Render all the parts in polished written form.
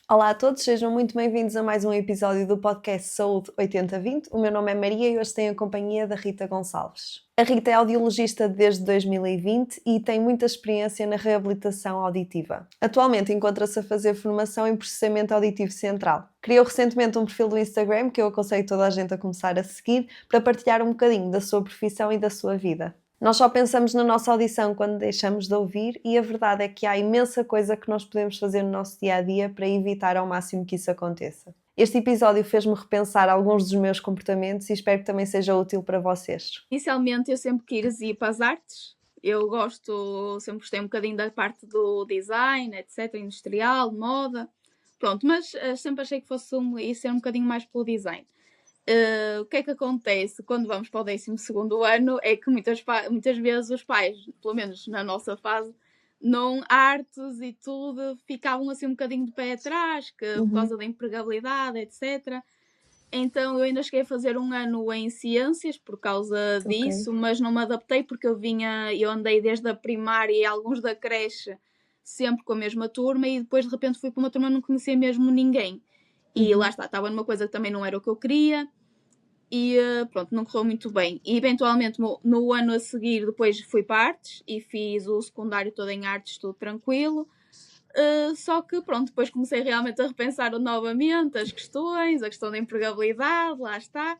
Olá a todos, sejam muito bem-vindos a mais um episódio do podcast Saúde 8020. O meu nome é Maria e hoje tenho a companhia da Rita Gonçalves. A Rita é audiologista desde 2020 e tem muita experiência na reabilitação auditiva. Atualmente encontra-se a fazer formação em processamento auditivo central. Criou recentemente um perfil do Instagram que eu aconselho toda a gente a começar a seguir para partilhar um bocadinho da sua profissão e da sua vida. Nós só pensamos na nossa audição quando deixamos de ouvir e a verdade é que há imensa coisa que nós podemos fazer no nosso dia-a-dia para evitar ao máximo que isso aconteça. Este episódio fez-me repensar alguns dos meus comportamentos e espero que também seja útil para vocês. Inicialmente eu sempre quis ir para as artes. Eu sempre gostei um bocadinho da parte do design, etc, industrial, moda. Pronto, mas sempre achei que fosse ir ser um bocadinho mais pelo design. O que é que acontece quando vamos para o 12º ano é que muitas vezes os pais, pelo menos na nossa fase, não artes e tudo, ficavam assim um bocadinho de pé atrás, por causa da empregabilidade, etc. Então eu ainda cheguei a fazer um ano em ciências por causa disso, mas não me adaptei porque eu andei desde a primária e alguns da creche sempre com a mesma turma e depois de repente fui para uma turma e não conhecia mesmo ninguém. E lá está, estava numa coisa que também não era o que eu queria e pronto, não correu muito bem. E eventualmente no ano a seguir depois fui para artes e fiz o secundário todo em artes, tudo tranquilo. Só que pronto, depois comecei realmente a repensar novamente as questões, a questão da empregabilidade, lá está,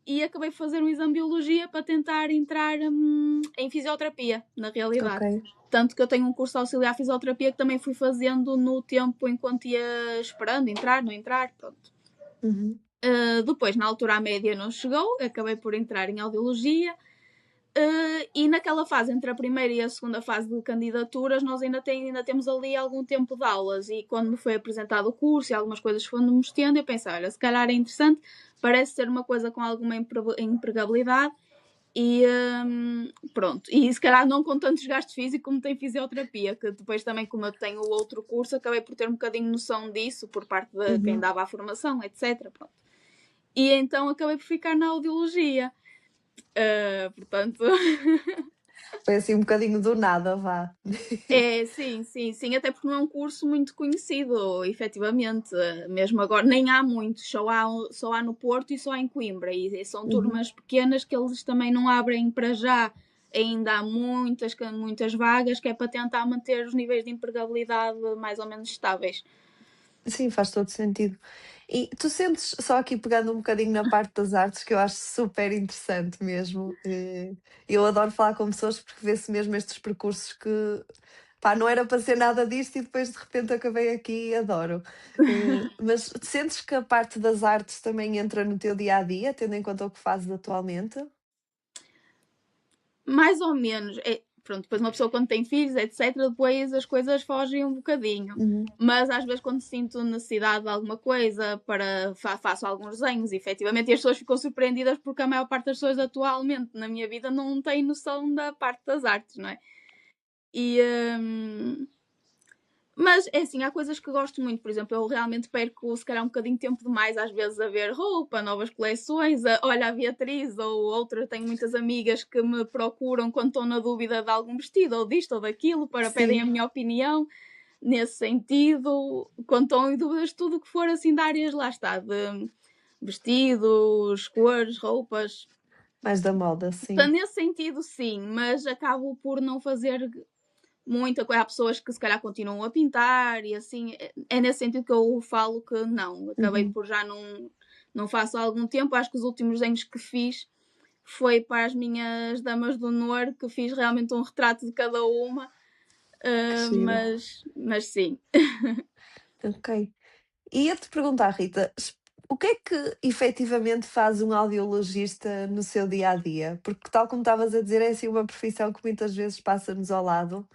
e acabei de fazer um exame de biologia para tentar entrar em fisioterapia, na realidade. Tanto que eu tenho um curso de auxiliar de fisioterapia que também fui fazendo no tempo enquanto ia esperando entrar, não entrar, pronto. Depois, na altura, a média não chegou, acabei por entrar em audiologia. E naquela fase, entre a primeira e a segunda fase de candidaturas, nós ainda temos ali algum tempo de aulas. E quando me foi apresentado o curso e algumas coisas foram-me tendo, eu pensei, olha, se calhar é interessante, parece ser uma coisa com alguma empregabilidade. E pronto, e se calhar não com tanto desgaste físico como tem fisioterapia, que depois também, como eu tenho o outro curso, acabei por ter um bocadinho noção disso por parte de quem dava a formação, etc. Pronto. E então acabei por ficar na audiologia. Portanto. Foi assim um bocadinho do nada, vá. Sim, até porque não é um curso muito conhecido, efetivamente, mesmo agora, nem há muitos, só há no Porto e só há em Coimbra, e são turmas pequenas que eles também não abrem para já, ainda há muitas vagas, que é para tentar manter os níveis de empregabilidade mais ou menos estáveis. Sim, faz todo sentido. E tu sentes, só aqui pegando um bocadinho na parte das artes, que eu acho super interessante mesmo. Eu adoro falar com pessoas porque vê-se mesmo estes percursos que, pá, não era para ser nada disto e depois de repente acabei aqui e adoro. Mas sentes que a parte das artes também entra no teu dia a dia, tendo em conta o que fazes atualmente? Mais ou menos. Pronto, depois uma pessoa quando tem filhos, etc., depois as coisas fogem um bocadinho. Mas às vezes quando sinto necessidade de alguma coisa faço alguns desenhos, efetivamente, e as pessoas ficam surpreendidas porque a maior parte das pessoas atualmente na minha vida não tem noção da parte das artes, não é? E, mas é assim, há coisas que gosto muito, por exemplo, eu realmente perco se calhar um bocadinho de tempo demais às vezes a ver roupa, novas coleções, olha a Beatriz ou outra, tenho muitas amigas que me procuram quando estou na dúvida de algum vestido ou disto ou daquilo, pedem a minha opinião nesse sentido, quando estão em dúvidas de tudo que for assim de áreas, lá está, de vestidos, cores, roupas. Mais da moda, sim. Então, nesse sentido, sim, mas acabo por não fazer muita coisa. Há pessoas que se calhar continuam a pintar e assim. É nesse sentido que eu falo que não. Acabei por já não faço há algum tempo. Acho que os últimos desenhos que fiz foi para as minhas damas do honor, que fiz realmente um retrato de cada uma. Mas sim. Ok. E ia-te perguntar, Rita, o que é que efetivamente faz um audiologista no seu dia a dia? Porque, tal como estavas a dizer, é assim uma profissão que muitas vezes passa-nos ao lado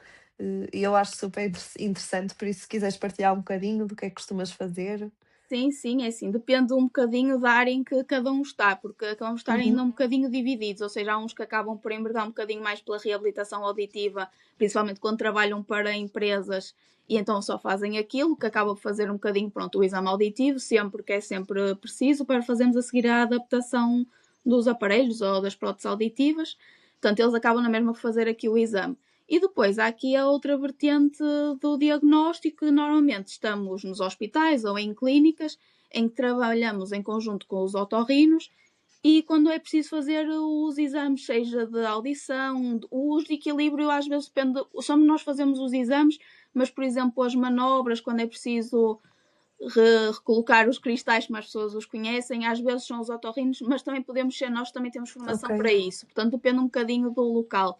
e eu acho super interessante. Por isso, se quiseres partilhar um bocadinho do que é que costumas fazer. Sim, é assim, depende um bocadinho da área em que cada um está, porque acabam de estar ainda um bocadinho divididos, ou seja, há uns que acabam por envergar um bocadinho mais pela reabilitação auditiva, principalmente quando trabalham para empresas e então só fazem aquilo, que acaba por fazer um bocadinho, pronto, o exame auditivo, sempre que é sempre preciso, para fazermos a seguir a adaptação dos aparelhos ou das próteses auditivas, portanto eles acabam na mesma por fazer aqui o exame. E depois há aqui a outra vertente do diagnóstico, que normalmente estamos nos hospitais ou em clínicas, em que trabalhamos em conjunto com os otorrinos, e quando é preciso fazer os exames, seja de audição, os de equilíbrio, às vezes depende, somos nós fazemos os exames, mas por exemplo as manobras, quando é preciso recolocar os cristais como as pessoas os conhecem, às vezes são os otorrinos, mas também podemos ser, nós também temos formação para isso, portanto depende um bocadinho do local.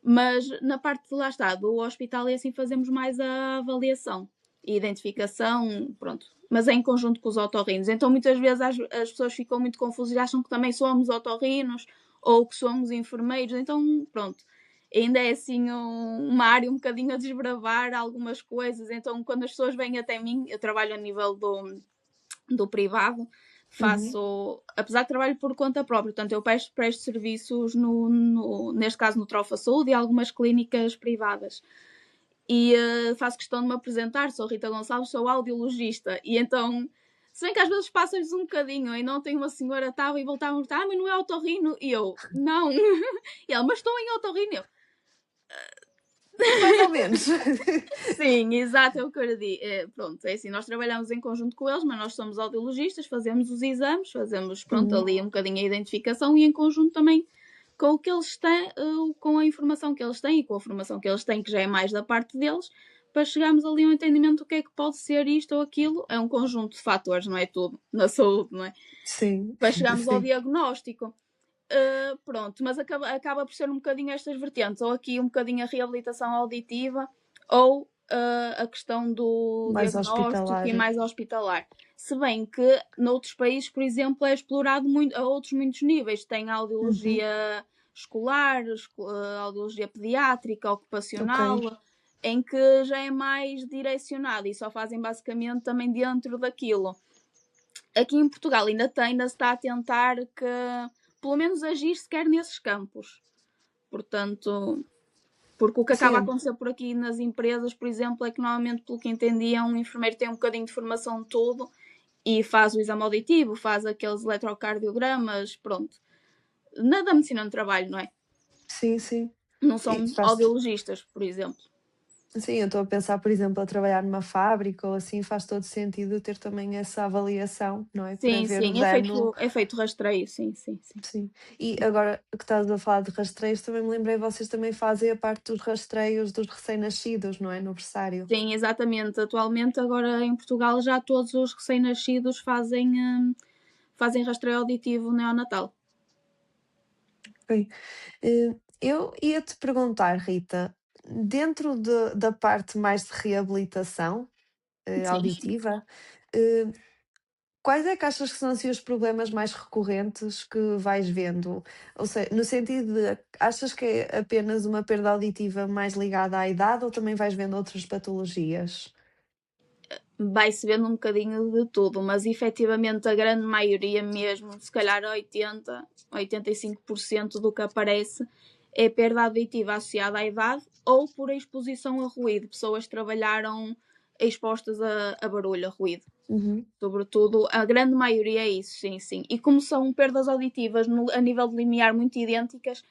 Mas na parte, lá está, do hospital é assim, fazemos mais a avaliação e identificação, pronto. Mas é em conjunto com os otorrinos. Então muitas vezes as pessoas ficam muito confusas e acham que também somos otorrinos ou que somos enfermeiros. Então, pronto. Ainda é assim uma área um bocadinho a desbravar algumas coisas. Então, quando as pessoas vêm até mim, eu trabalho a nível do privado, faço, apesar de trabalho por conta própria, portanto eu presto serviços neste caso no Trofa Saúde e algumas clínicas privadas. E faço questão de me apresentar, sou Rita Gonçalves, sou audiologista, e então, se bem que às vezes passa-lhes um bocadinho, e não tem uma senhora estava e voltava a perguntar, mas não é otorrino? E eu, não. E ela, mas estou em otorrino. Eu, mais ou menos. sim, exato, é o que eu lhe digo. Pronto, é assim, nós trabalhamos em conjunto com eles, mas nós somos audiologistas, fazemos os exames, fazemos, pronto, ali um bocadinho a identificação e em conjunto também com o que eles têm, com a informação que eles têm e com a formação que eles têm, que já é mais da parte deles, para chegarmos ali a um entendimento do que é que pode ser isto ou aquilo. É um conjunto de fatores, não é tudo, na saúde, não é? Sim. Para chegarmos ao Sim. diagnóstico. Pronto, mas acaba por ser um bocadinho estas vertentes, ou aqui um bocadinho a reabilitação auditiva, ou a questão do Mais diagnóstico hospitalar. e mais hospitalar. Se bem que noutros países, por exemplo, é explorado muito, a outros muitos níveis. Tem a audiologia escolar, audiologia pediátrica, ocupacional, em que já é mais direcionado e só fazem basicamente também dentro daquilo. Aqui em Portugal ainda se está a tentar que pelo menos agir sequer nesses campos. Portanto, porque o que acaba a acontecer por aqui nas empresas, por exemplo, é que normalmente, pelo que entendia, um enfermeiro tem um bocadinho de formação de tudo e faz o exame auditivo, faz aqueles eletrocardiogramas, pronto. Nada da medicina no trabalho, não é? Sim, sim. Não são audiologistas, por exemplo. Sim, eu estou a pensar, por exemplo, a trabalhar numa fábrica ou assim, faz todo sentido ter também essa avaliação, não é? Sim, Para ver o sim, dano. é feito rastreio, sim, sim, sim. Sim. E agora que estás a falar de rastreios, também me lembrei, vocês também fazem a parte dos rastreios dos recém-nascidos, não é? No berçário. Sim, exatamente. Atualmente, agora em Portugal, já todos os recém-nascidos fazem rastreio auditivo neonatal. Ok. Eu ia-te perguntar, Rita, dentro da parte mais de reabilitação Sim. auditiva, eh, quais é que achas que são assim, os problemas mais recorrentes que vais vendo? Ou seja, no sentido de, achas que é apenas uma perda auditiva mais ligada à idade ou também vais vendo outras patologias? Vai-se vendo um bocadinho de tudo, mas efetivamente a grande maioria mesmo, se calhar 85% do que aparece é perda auditiva associada à idade ou por exposição a ruído. Pessoas que trabalharam expostas a barulho, a ruído. Sobretudo, a grande maioria é isso, sim, sim. E como são perdas auditivas a nível de limiar muito idênticas,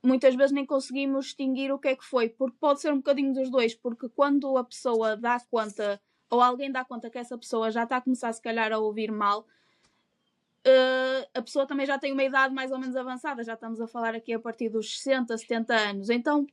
muitas vezes nem conseguimos distinguir o que é que foi, porque pode ser um bocadinho dos dois, porque quando a pessoa dá conta, ou alguém dá conta que essa pessoa já está a começar se calhar a ouvir mal, a pessoa também já tem uma idade mais ou menos avançada, já estamos a falar aqui a partir dos 60, 70 anos, então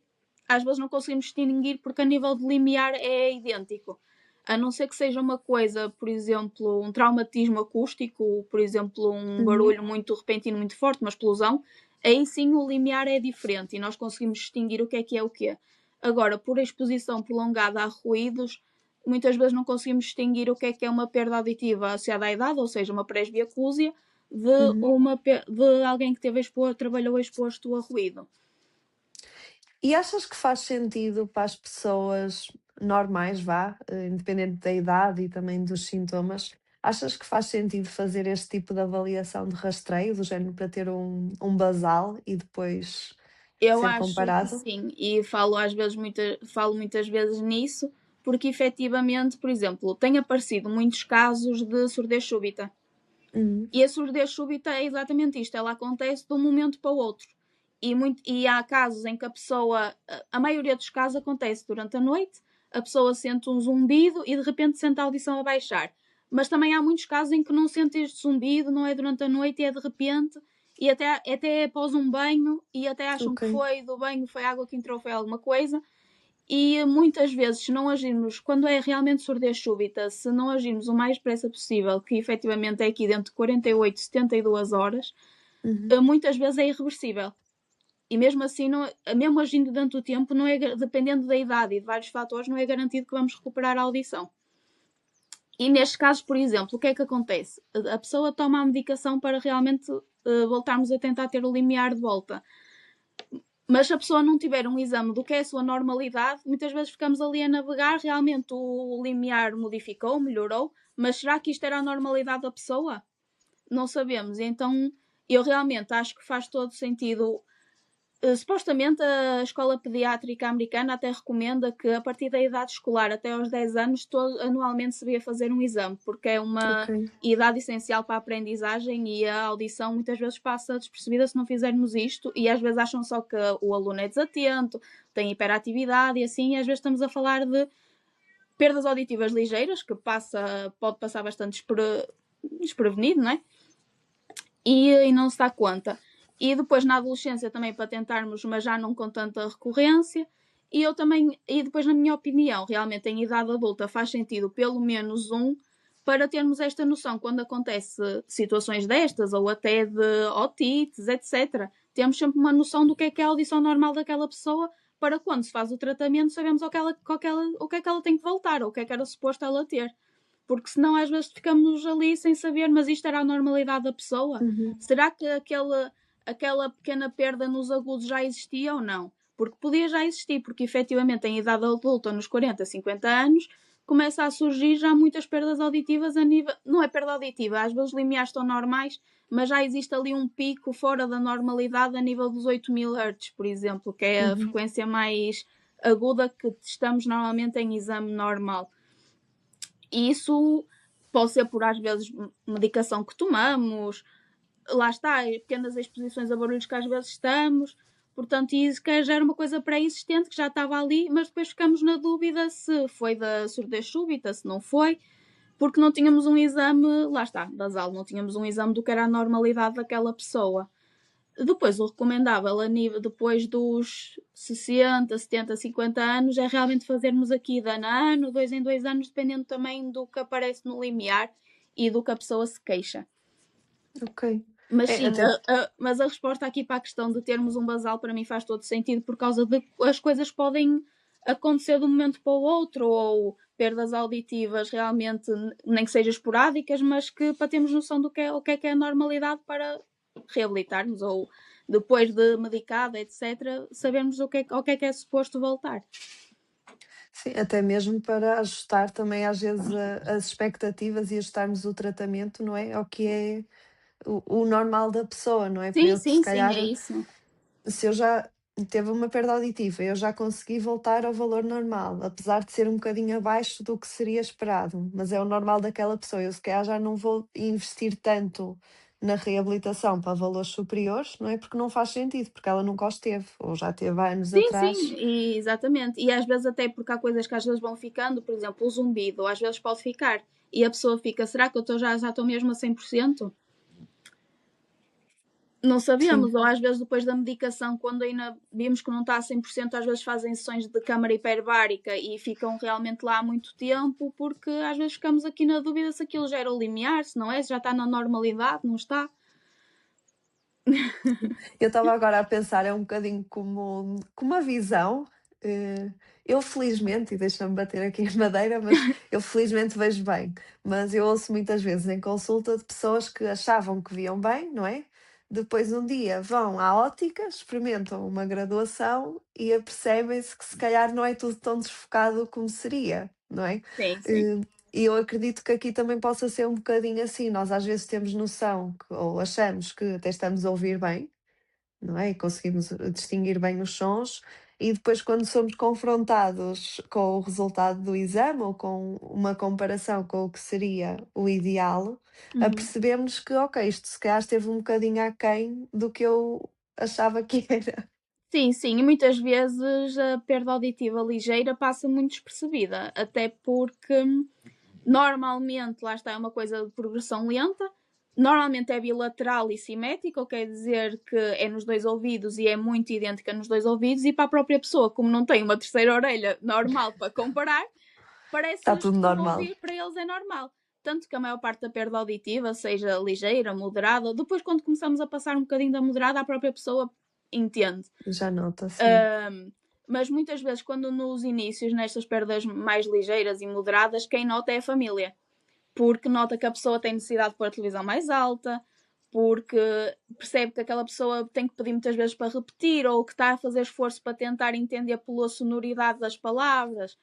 às vezes não conseguimos distinguir porque a nível de limiar é idêntico. A não ser que seja uma coisa, por exemplo, um traumatismo acústico, por exemplo, um barulho muito repentino, muito forte, uma explosão, aí sim o limiar é diferente e nós conseguimos distinguir o que é o que é. Agora, por exposição prolongada a ruídos, muitas vezes não conseguimos distinguir o que é uma perda auditiva associada à idade, ou seja, uma presbiacúsia, de alguém que trabalhou exposto a ruído. E achas que faz sentido para as pessoas normais, vá, independente da idade e também dos sintomas, achas que faz sentido fazer este tipo de avaliação de rastreio, do género para ter um basal e depois Eu ser acho que comparado? sim, e falo muitas vezes nisso, porque efetivamente, por exemplo, tem aparecido muitos casos de surdez súbita. Uhum. E a surdez súbita é exatamente isto, ela acontece de um momento para o outro. E há casos em que a pessoa, a maioria dos casos acontece durante a noite, a pessoa sente um zumbido e de repente sente a audição a baixar. Mas também há muitos casos em que não sente este zumbido, não é durante a noite, é de repente, e até após um banho, e até acham que Ok. foi do banho, foi água que entrou, foi alguma coisa. E muitas vezes, se não agirmos, quando é realmente surdez súbita, se não agirmos o mais depressa possível, que efetivamente é aqui dentro de 48, 72 horas, Uhum. muitas vezes é irreversível. E mesmo assim, não, mesmo agindo durante o tempo, não é, dependendo da idade e de vários fatores, não é garantido que vamos recuperar a audição. E nestes casos, por exemplo, o que é que acontece? A pessoa toma a medicação para realmente voltarmos a tentar ter o limiar de volta. Mas se a pessoa não tiver um exame do que é a sua normalidade, muitas vezes ficamos ali a navegar, realmente o limiar modificou, melhorou, mas será que isto era a normalidade da pessoa? Não sabemos. Então, eu realmente acho que faz todo sentido. Supostamente a escola pediátrica americana até recomenda que a partir da idade escolar até aos 10 anos anualmente se devia fazer um exame, porque é uma Ok. idade essencial para a aprendizagem e a audição muitas vezes passa despercebida se não fizermos isto e às vezes acham só que o aluno é desatento, tem hiperatividade e assim, e às vezes estamos a falar de perdas auditivas ligeiras, que pode passar bastante desprevenido, não é? E não se dá conta. E depois na adolescência também para tentarmos, mas já não com tanta recorrência. E eu também, e depois na minha opinião, realmente em idade adulta faz sentido pelo menos um para termos esta noção quando acontece situações destas ou até de otites, etc. Temos sempre uma noção do que é a audição normal daquela pessoa para quando se faz o tratamento sabemos o que é que ela tem que voltar ou o que é que era suposto ela ter porque senão às vezes ficamos ali sem saber, mas isto era a normalidade da pessoa? Uhum. Será que aquela pequena perda nos agudos já existia ou não? Porque podia já existir, porque efetivamente em idade adulta, nos 40, 50 anos, começa a surgir já muitas perdas auditivas a nível. Não é perda auditiva, às vezes os limiares estão normais, mas já existe ali um pico fora da normalidade a nível dos 8000 Hz, por exemplo, que é a Uhum. frequência mais aguda que testamos normalmente em exame normal. E isso pode ser por, às vezes, medicação que tomamos, lá está, pequenas exposições a barulhos que às vezes estamos. Portanto, isso que já era uma coisa pré-existente, que já estava ali, mas depois ficamos na dúvida se foi da surdez súbita, se não foi, porque não tínhamos um exame, lá está, basal, não tínhamos um exame do que era a normalidade daquela pessoa. Depois, o recomendável a nível depois dos 60, 70, 50 anos é realmente fazermos aqui de ano a ano, 2 em 2 anos, dependendo também do que aparece no limiar e do que a pessoa se queixa. Ok. Mas É, sim, até mas a resposta aqui para a questão de termos um basal para mim faz todo sentido por causa de as coisas podem acontecer de um momento para o outro ou perdas auditivas realmente nem que sejam esporádicas, mas que para termos noção do que é a normalidade para reabilitarmos ou depois de medicada, etc., sabermos ao que é suposto voltar. sim, até mesmo para ajustar também às vezes as expectativas e ajustarmos o tratamento, não é? Ao que é o normal da pessoa, não é? Para Sim, eu, se sim, sim, calhar, é isso. se eu já teve uma perda auditiva, eu já consegui voltar ao valor normal, apesar de ser um bocadinho abaixo do que seria esperado, mas é o normal daquela pessoa. Eu se calhar já não vou investir tanto na reabilitação para valores superiores, não é? Porque não faz sentido, porque ela nunca os teve, ou já teve há anos Sim, sim, atrás. exatamente. E às vezes até porque há coisas que às vezes vão ficando, por exemplo, o zumbido, às vezes pode ficar. E a pessoa fica, será que já estou mesmo a 100%? Não Sim. sabemos, ou às vezes depois da medicação, quando ainda vimos que não está a 100%, às vezes fazem sessões de câmara hiperbárica e ficam realmente lá há muito tempo, porque às vezes ficamos aqui na dúvida se aquilo já era o limiar, se não é, se já está na normalidade, não está. Eu estava agora a pensar, é um bocadinho como a visão. eh, eu felizmente, e deixa-me bater aqui em madeira, mas eu felizmente vejo bem. Mas eu ouço muitas vezes em consulta de pessoas que achavam que viam bem, não é? Depois um dia vão à ótica, experimentam uma graduação e apercebem-se que se calhar não é tudo tão desfocado como seria, não é? Sim, sim. Eh, E eu acredito que aqui também possa ser um bocadinho assim. Nós às vezes temos noção ou achamos que até estamos a ouvir bem, não é? E conseguimos distinguir bem os sons, e depois, quando somos confrontados com o resultado do exame ou com uma comparação com o que seria o ideal, Uhum. apercebemos que, ok, isto se calhar esteve um bocadinho aquém do que eu achava que era. Sim, sim, e muitas vezes a perda auditiva ligeira passa muito despercebida, até porque normalmente, lá está, é uma coisa de progressão lenta, normalmente é bilateral e simétrica, quer dizer que é nos dois ouvidos e é muito idêntica nos dois ouvidos, e para a própria pessoa, como não tem uma terceira orelha normal para comparar, Está parece-lhes tudo que estão a normal. ouvir, para eles é normal. Tanto que a maior parte da perda auditiva, seja ligeira, moderada, depois quando começamos a passar um bocadinho da moderada, a própria pessoa entende. Já nota, sim. Mas muitas vezes, quando nos inícios, nestas perdas mais ligeiras e moderadas, quem nota é a família. Porque nota que a pessoa tem necessidade de pôr a televisão mais alta, porque percebe que aquela pessoa tem que pedir muitas vezes para repetir, ou que está a fazer esforço para tentar entender pela sonoridade das palavras.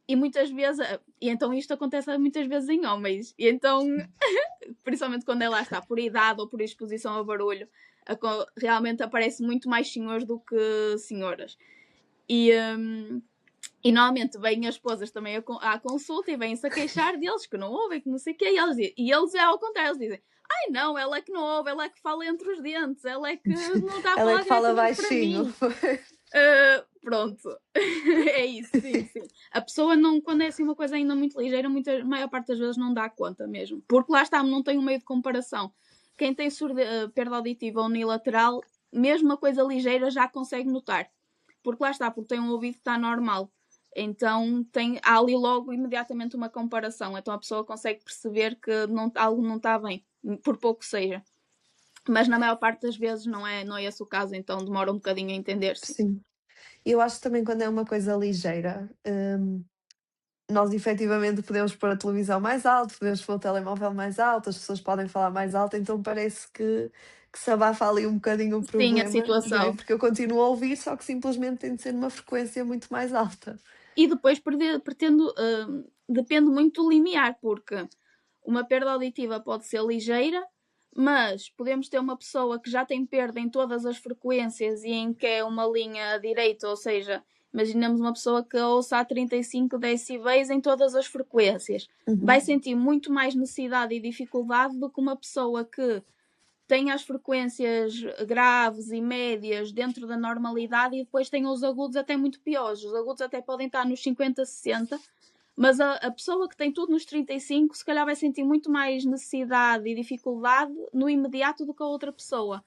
E muitas vezes, e então isto acontece muitas vezes em homens, e então, principalmente quando ela está por idade ou por exposição ao barulho, realmente aparece muito mais senhores do que senhoras. E, e normalmente vêm as esposas também à consulta e vêm-se a queixar deles que não ouvem, que não sei o quê. E eles é ao contrário, eles dizem: ai não, ela é que não ouve, ela é que fala entre os dentes, ela é que não está a Ela é falar que fala diretamente para baixinho. mim. Pronto, é isso, sim, sim. A pessoa, não, quando é assim uma coisa ainda muito ligeira, a maior parte das vezes não dá conta mesmo. Porque lá está, não tem um meio de comparação. Quem tem perda auditiva unilateral, mesmo uma coisa ligeira já consegue notar. Porque lá está, porque tem um ouvido que está normal. Então há ali logo imediatamente uma comparação. Então a pessoa consegue perceber que algo não está bem, por pouco que seja. Mas na maior parte das vezes não é esse o caso, então demora um bocadinho a entender-se. Sim. Eu acho que também quando é uma coisa ligeira, nós efetivamente podemos pôr a televisão mais alto, podemos pôr o telemóvel mais alto, as pessoas podem falar mais alto, então parece que se abafa ali um bocadinho o Sim, a problema, não é? situação. Porque eu continuo a ouvir, só que simplesmente tem de ser numa frequência muito mais alta. E depois depende muito do limiar, porque uma perda auditiva pode ser ligeira, mas podemos ter uma pessoa que já tem perda em todas as frequências e em que é uma linha direita, ou seja, imaginemos uma pessoa que ouça a 35 decibéis em todas as frequências. Vai Uhum. sentir muito mais necessidade e dificuldade do que uma pessoa que tem as frequências graves e médias dentro da normalidade e depois tem os agudos até muito piores. Os agudos até podem estar nos 50, 60, mas a pessoa que tem tudo nos 35 se calhar vai sentir muito mais necessidade e dificuldade no imediato do que a outra pessoa.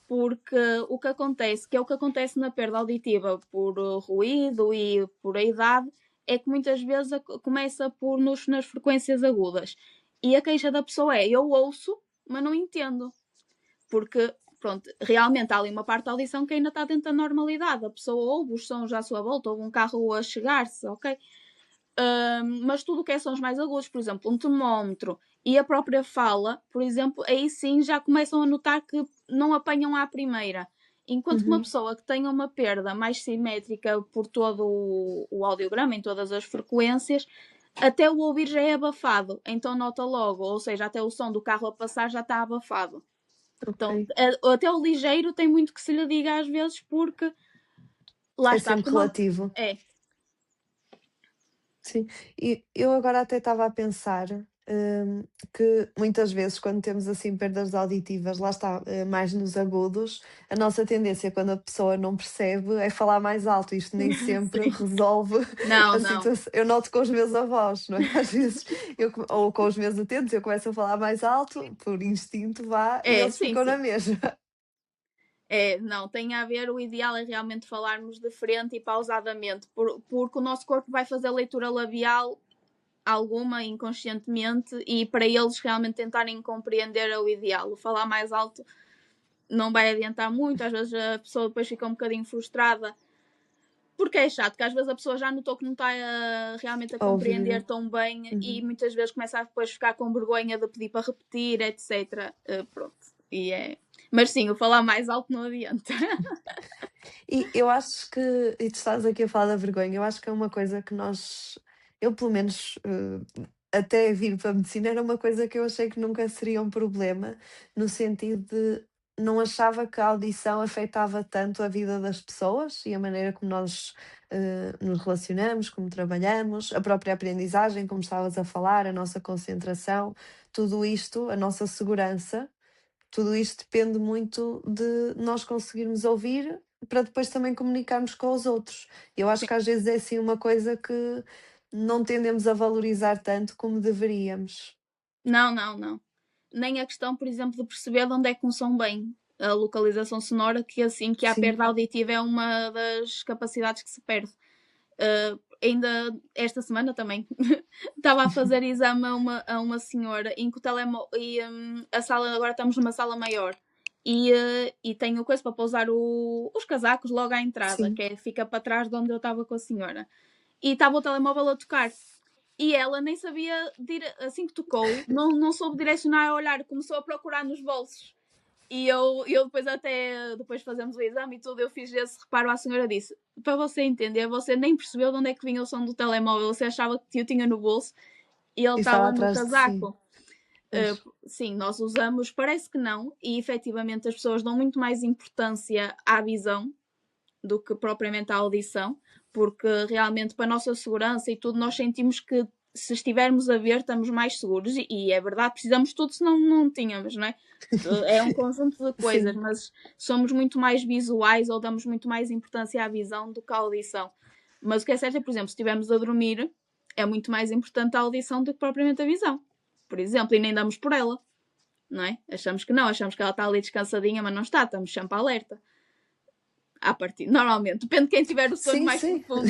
Porque o que acontece, que é o que acontece na perda auditiva por ruído e por a idade, é que muitas vezes começa nas frequências agudas. E a queixa da pessoa é: eu ouço, mas não entendo. Porque, pronto, realmente há ali uma parte da audição que ainda está dentro da normalidade. A pessoa ouve os sons à sua volta, ouve um carro a chegar-se, ok? Mas tudo o que é sons mais agudos, por exemplo, um termómetro e a própria fala, por exemplo, aí sim já começam a notar que não apanham à primeira. Enquanto que uma Uhum. pessoa que tenha uma perda mais simétrica por todo o audiograma, em todas as frequências, até o ouvir já é abafado, então nota logo, ou seja, até o som do carro a passar já está abafado. Ok. Então, até o ligeiro tem muito que se lhe diga às vezes, porque lá É está, sempre porque não relativo. é. Sim, e eu agora até estava a pensar, que muitas vezes quando temos assim perdas auditivas, lá está, mais nos agudos, a nossa tendência quando a pessoa não percebe é falar mais alto. Isto nem sempre Sim. resolve Não, a não. situação. Eu noto com os meus avós, não é? Às vezes, ou com os meus utentes, eu começo a falar mais alto, por instinto, vá, e É, eles sim, ficam na sim. mesma. É, não, tem a ver, o ideal é realmente falarmos de frente e pausadamente, porque o nosso corpo vai fazer leitura labial alguma inconscientemente e para eles realmente tentarem compreender é o ideal. O falar mais alto não vai adiantar muito, às vezes a pessoa depois fica um bocadinho frustrada. Porque é chato, que às vezes a pessoa já notou que não está realmente a A compreender ouvir. tão bem e Uhum. muitas vezes começa a depois ficar com vergonha de pedir para repetir, etc. Pronto. E é. Mas sim, o falar mais alto não adianta. E eu acho que, e tu estás aqui a falar da vergonha, eu acho que é uma coisa que eu pelo menos, até vir para a medicina era uma coisa que eu achei que nunca seria um problema, no sentido de não achava que a audição afetava tanto a vida das pessoas e a maneira como nós, nos relacionamos, como trabalhamos, a própria aprendizagem, como estavas a falar, a nossa concentração, tudo isto, a nossa segurança. tudo isto depende muito de nós conseguirmos ouvir para depois também comunicarmos com os outros. Eu acho Sim. que às vezes é assim uma coisa que não tendemos a valorizar tanto como deveríamos. Não, não, não. Nem a questão, por exemplo, de perceber de onde é que um som vem. A localização sonora, que assim que a Sim, perda auditiva é uma das capacidades que se perde. Ainda esta semana também estava a fazer exame a uma senhora em que o telemóvel e a sala, agora estamos numa sala maior e tenho coisa para pousar os casacos logo à entrada, sim. que fica para trás de onde eu estava com a senhora. E estava o telemóvel a tocar. E ela nem sabia, assim que tocou, não soube direcionar a olhar, começou a procurar nos bolsos. E eu depois até, depois fazemos o exame e tudo, eu fiz esse reparo à senhora, disse, para você entender, você nem percebeu de onde é que vinha o som do telemóvel, você achava que o tinha no bolso e ele E estava estava no atrás de si. casaco. Pois. Sim, nós usamos, parece que não, e efetivamente as pessoas dão muito mais importância à visão do que propriamente à audição, porque realmente para a nossa segurança e tudo, nós sentimos que se estivermos a ver, estamos mais seguros, e é verdade, precisamos de tudo, senão não tínhamos, não é? É um conjunto de coisas, Sim, mas somos muito mais visuais ou damos muito mais importância à visão do que à audição. Mas o que é certo é, por exemplo, se estivermos a dormir, é muito mais importante a audição do que propriamente a visão. Por exemplo, e nem damos por ela, não é? Achamos que não, achamos que ela está ali descansadinha, mas não está, estamos sempre alerta. À partida, normalmente, depende de quem tiver o sono sim, mais sim. profundo.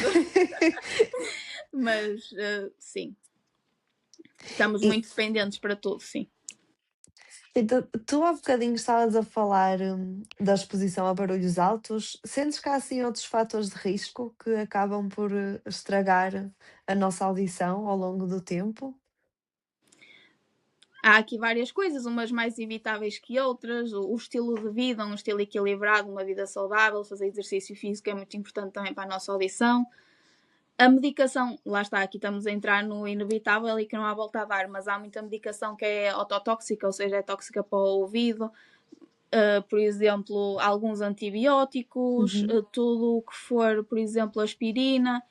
Mas sim, estamos E, muito dependentes para tudo, sim. então, tu há bocadinho estavas a falar da exposição a barulhos altos. Sentes que há assim outros fatores de risco que acabam por estragar a nossa audição ao longo do tempo? Há aqui várias coisas, umas mais evitáveis que outras. O estilo de vida, um estilo equilibrado, uma vida saudável, fazer exercício físico é muito importante também para a nossa audição. A medicação, lá está, aqui estamos a entrar no inevitável e que não há volta a dar, mas há muita medicação que é ototóxica, ou seja, é tóxica para o ouvido. Por exemplo, alguns antibióticos, Uhum. tudo o que for, por exemplo, aspirina,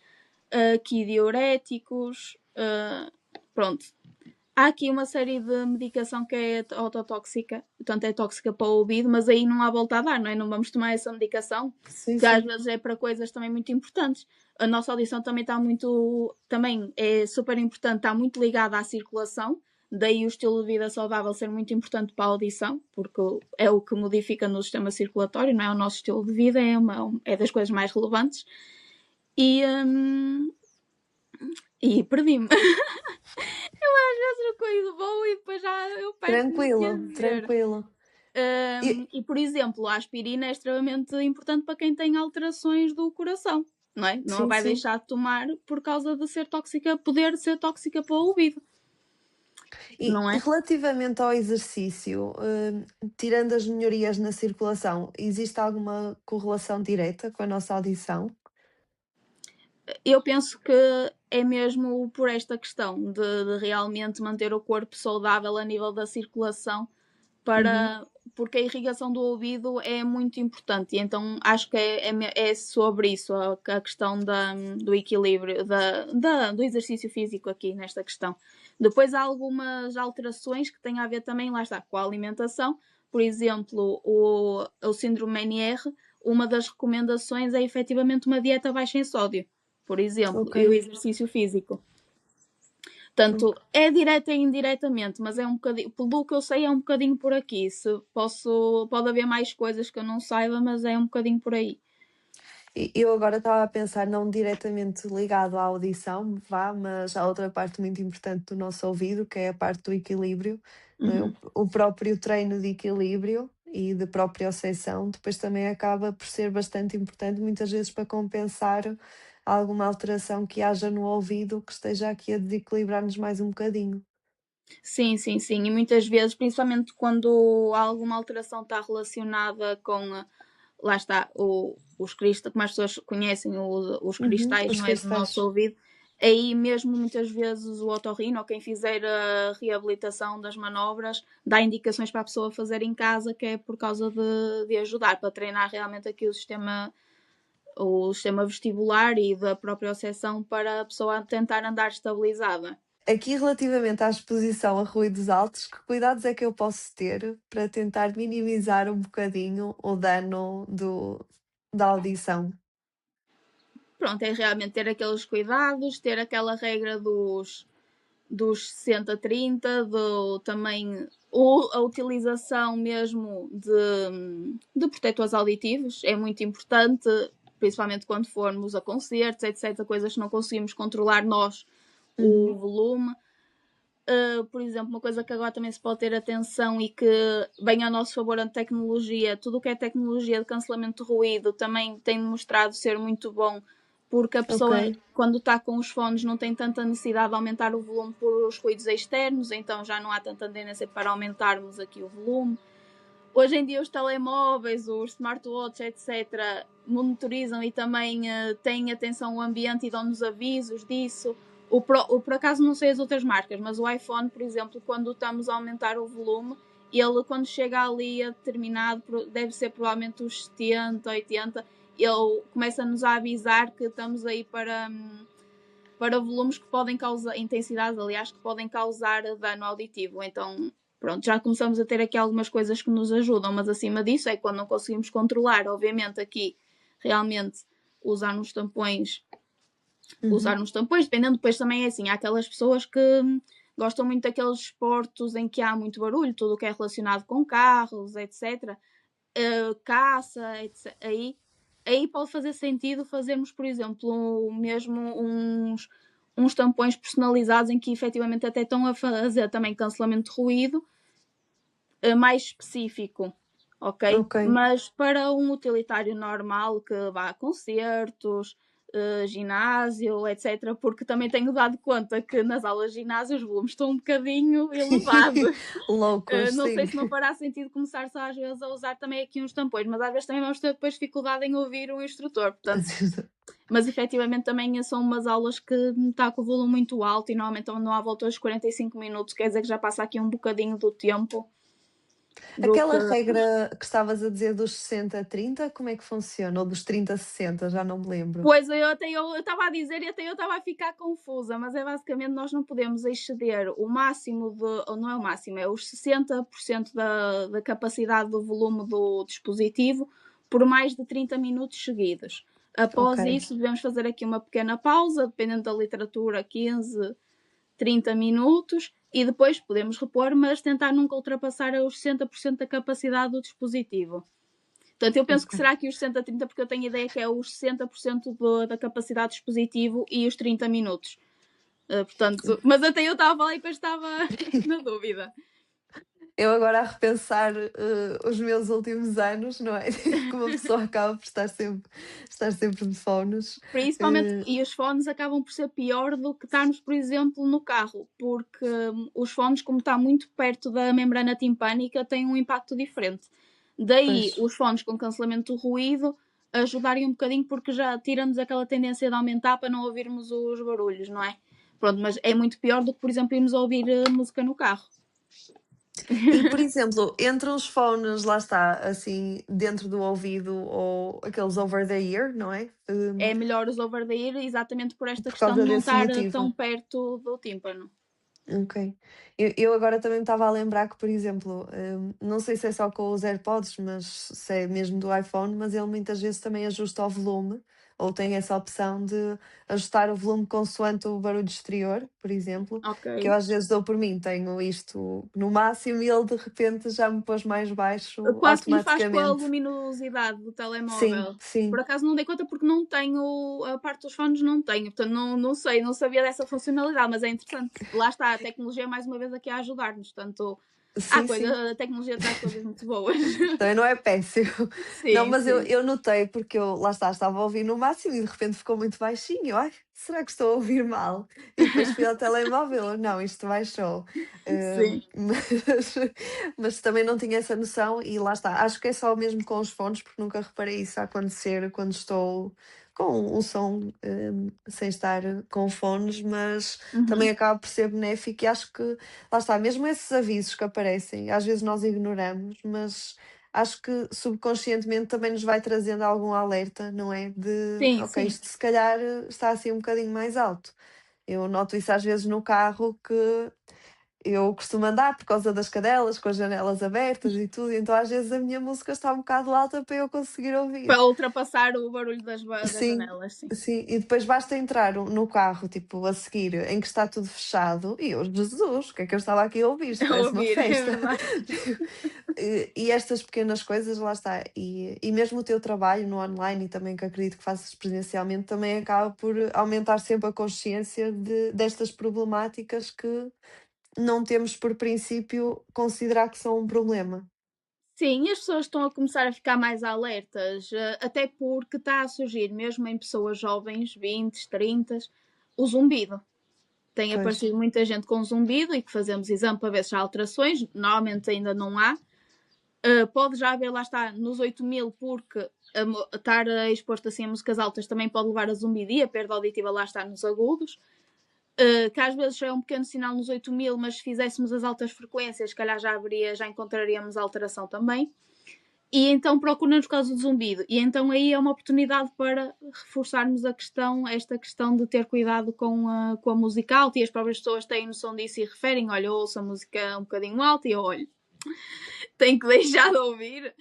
aqui diuréticos, pronto. Há aqui uma série de medicação que é ototóxica, portanto é tóxica para o ouvido, mas aí não há volta a dar, não é? Não vamos tomar essa medicação, Sim, que às sim. vezes é para coisas também muito importantes. A nossa audição também está muito, também é super importante, está muito ligada à circulação, daí o estilo de vida saudável ser muito importante para a audição, porque é o que modifica no sistema circulatório, não é? O nosso estilo de vida é das coisas mais relevantes. E, e perdi-me. Às vezes a coisa boa e depois já eu perco-me no que ia Tranquilo, dizer. tranquilo. E, E por exemplo, a aspirina é extremamente importante para quem tem alterações do coração, não é? Não a sim, vai sim. deixar de tomar por causa de ser tóxica, poder ser tóxica para o ouvido, E não é? relativamente ao exercício, tirando as melhorias na circulação, existe alguma correlação direta com a nossa audição? Eu penso que é mesmo por esta questão de realmente manter o corpo saudável a nível da circulação Uhum. para porque a irrigação do ouvido é muito importante e então acho que é sobre isso a questão do equilíbrio do exercício físico aqui nesta questão. Depois há algumas alterações que têm a ver também, lá está, com a alimentação. Por exemplo, o síndrome MNR, uma das recomendações é efetivamente uma dieta baixa em sódio, por exemplo, Ok. e o exercício físico. Portanto, é direta e indiretamente, mas é um bocadinho, pelo que eu sei, é um bocadinho por aqui. Se posso, pode haver mais coisas que eu não saiba, mas é um bocadinho por aí. E eu agora estava a pensar, não diretamente ligado à audição, vá, mas há outra parte muito importante do nosso ouvido, que é a parte do equilíbrio, não é? Uhum. O próprio treino de equilíbrio e de proprioceção depois também acaba por ser bastante importante, muitas vezes para compensar alguma alteração que haja no ouvido que esteja aqui a desequilibrar-nos mais um bocadinho. Sim, sim, sim. E muitas vezes, principalmente quando alguma alteração está relacionada com, lá está, os cristais, como as pessoas conhecem, os Uhum, cristais, os não é, do nosso cristais. ouvido, aí mesmo muitas vezes o otorrino, ou quem fizer a reabilitação das manobras, dá indicações para a pessoa fazer em casa, que é por causa de ajudar, para treinar realmente aqui o sistema vestibular e da própria percepção para a pessoa tentar andar estabilizada. aqui relativamente à exposição a ruídos altos, que cuidados é que eu posso ter para tentar minimizar um bocadinho o dano da audição? Pronto, é realmente ter aqueles cuidados, ter aquela regra dos 60-30, também a utilização mesmo de protetores auditivos é muito importante, principalmente quando formos a concertos, etc. Coisas que não conseguimos controlar nós o volume. Por exemplo, uma coisa que agora também se pode ter atenção e que vem a nosso favor a tecnologia, tudo o que é tecnologia de cancelamento de ruído também tem mostrado ser muito bom, porque a pessoa, Ok, quando está com os fones, não tem tanta necessidade de aumentar o volume por os ruídos externos, então já não há tanta tendência para aumentarmos aqui o volume. Hoje em dia os telemóveis, os smartwatches, etc., monitorizam e também têm atenção ao ambiente e dão-nos avisos disso. Por acaso não sei as outras marcas, mas o iPhone, por exemplo, quando estamos a aumentar o volume, ele quando chega ali a determinado, deve ser provavelmente os 70, 80, ele começa-nos a avisar que estamos aí para volumes que podem causar, intensidades, aliás, que podem causar dano auditivo. Então, pronto, já começamos a ter aqui algumas coisas que nos ajudam, mas acima disso é quando não conseguimos controlar, obviamente aqui realmente usar nos tampões, dependendo depois também é assim, há aquelas pessoas que gostam muito daqueles esportes em que há muito barulho, tudo o que é relacionado com carros, etc. Caça, etc. Aí pode fazer sentido fazermos, por exemplo, mesmo uns tampões personalizados em que efetivamente até estão a fazer também cancelamento de ruído mais específico, ok? ok. Mas para um utilitário normal que vá a concertos, ginásio, etc., porque também tenho dado conta que nas aulas de ginásio os volumes estão um bocadinho elevados. Loucos, Não sei sim. se não fará sentido começar só às vezes a usar também aqui uns tampões, mas às vezes também vamos ter depois dificuldade em ouvir o instrutor, portanto. Mas efetivamente também são umas aulas que está com o volume muito alto e normalmente não há volta aos 45 minutos, quer dizer que já passa aqui um bocadinho do tempo do que. Aquela regra que estavas a dizer dos 60-30, como é que funciona? Ou dos 30-60, já não me lembro. Pois, eu estava a dizer e até eu estava a ficar confusa, mas é basicamente nós não podemos exceder o máximo de, ou não é o máximo, é os 60% da capacidade do volume do dispositivo por mais de 30 minutos seguidos. Ok, Após isso, devemos fazer aqui uma pequena pausa, dependendo da literatura, 15, 30 minutos, e depois podemos repor, mas tentar nunca ultrapassar os 60% da capacidade do dispositivo. Portanto, eu penso que ok. será aqui os 60-30, porque eu tenho a ideia que é os 60% da capacidade do dispositivo e os 30 minutos. Portanto, mas até eu estava a falar e depois estava na dúvida. Eu agora a repensar os meus últimos anos, não é? Que uma pessoa acaba por estar sempre de fones. Principalmente, e os fones acabam por ser pior do que estarmos, por exemplo, no carro, porque os fones, como está muito perto da membrana timpânica, têm um impacto diferente. Daí, Pois. os fones com cancelamento de ruído ajudarem um bocadinho, porque já tira-nos aquela tendência de aumentar para não ouvirmos os barulhos, não é? Pronto, mas é muito pior do que, por exemplo, irmos ouvir música no carro. E, por exemplo, entre os fones, lá está, assim, dentro do ouvido ou aqueles over the ear, não é? É melhor os over-the-ear exatamente por esta Por questão causa de não desse estar tão motivo. perto do tímpano. Ok. Eu agora também me estava a lembrar que, por exemplo, não sei se é só com os AirPods, mas se é mesmo do iPhone, mas ele muitas vezes também ajusta o volume, ou tem essa opção de ajustar o volume consoante o barulho exterior, por exemplo, Ok. que eu às vezes dou por mim, tenho isto no máximo e ele de repente já me pôs mais baixo Quase que lhe faz com a automaticamente. luminosidade do Sim, telemóvel. Por sim. acaso não dei conta porque não tenho, a parte dos fones não tenho, portanto não sei, não sabia dessa funcionalidade, mas é interessante. Lá está, a tecnologia mais uma vez aqui a ajudar-nos, portanto, há Sim, sim. coisa, a tecnologia traz coisas muito boas. Também não é péssimo. Não, Sim, mas eu, sim. eu notei porque eu, lá está, estava a ouvir no máximo e de repente ficou muito baixinho. Eu, ai, será que estou a ouvir mal? E depois fui ao telemóvel, eu, não, isto baixou. Sim. Mas também não tinha essa noção e lá está. Acho que é só mesmo com os fones, porque nunca reparei isso a acontecer quando estou com o som sem estar com fones, mas também Uhum. acaba por ser benéfico e acho que lá está, mesmo esses avisos que aparecem, às vezes nós ignoramos, mas acho que subconscientemente também nos vai trazendo algum alerta, não é? De, Sim, ok, sim. isto se calhar está assim um bocadinho mais alto. Eu noto isso às vezes no carro, que eu costumo andar por causa das cadelas, com as janelas abertas e tudo, então às vezes a minha música está um bocado alta para eu conseguir ouvir. Para ultrapassar o barulho das Sim, janelas, sim. sim, e depois basta entrar no carro, tipo, a seguir, em que está tudo fechado, e eu, Jesus, o que é que eu estava aqui a ouvir? Isto A parece uma ouvir, é festa. verdade. E estas pequenas coisas, lá está, e mesmo o teu trabalho no online, e também que acredito que faças presencialmente, também acaba por aumentar sempre a consciência destas problemáticas que não temos por princípio considerar que são um problema. Sim, as pessoas estão a começar a ficar mais alertas, até porque está a surgir, mesmo em pessoas jovens, 20, 30, o zumbido. Tem Pois. aparecido muita gente com zumbido e que fazemos exame para ver se há alterações, normalmente ainda não há. Pode já haver, lá está, nos 8000, porque estar exposto assim a músicas altas também pode levar a zumbido e a perda auditiva lá está nos agudos. Que às vezes é um pequeno sinal nos 8000, mas se fizéssemos as altas frequências, se calhar já encontraríamos alteração também. E então procuramos por causa do zumbido. E então aí é uma oportunidade para reforçarmos esta questão de ter cuidado com a música alta, e as próprias pessoas têm noção disso e referem, olha, eu ouço a música um bocadinho alta e eu olho, tenho que deixar de ouvir,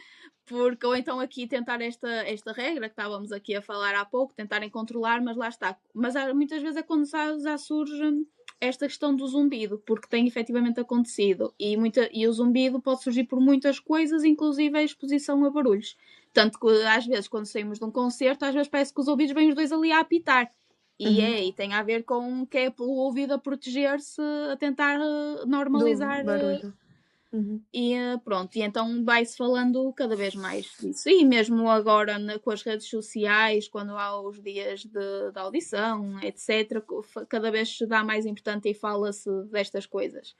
porque, ou então aqui tentar esta regra que estávamos aqui a falar há pouco, tentarem controlar, mas lá está. Mas muitas vezes é quando já surge esta questão do zumbido, porque tem efetivamente acontecido. E o zumbido pode surgir por muitas coisas, inclusive a exposição a barulhos. Tanto que às vezes, quando saímos de um concerto, às vezes parece que os ouvidos vêm os dois ali a apitar. E tem a ver com que é o ouvido a proteger-se, a tentar Do normalizar barulho. Uhum. e pronto, e então vai-se falando cada vez mais disso. E mesmo agora com as redes sociais, quando há os dias de audição, etc., cada vez se dá mais importância e fala-se destas coisas.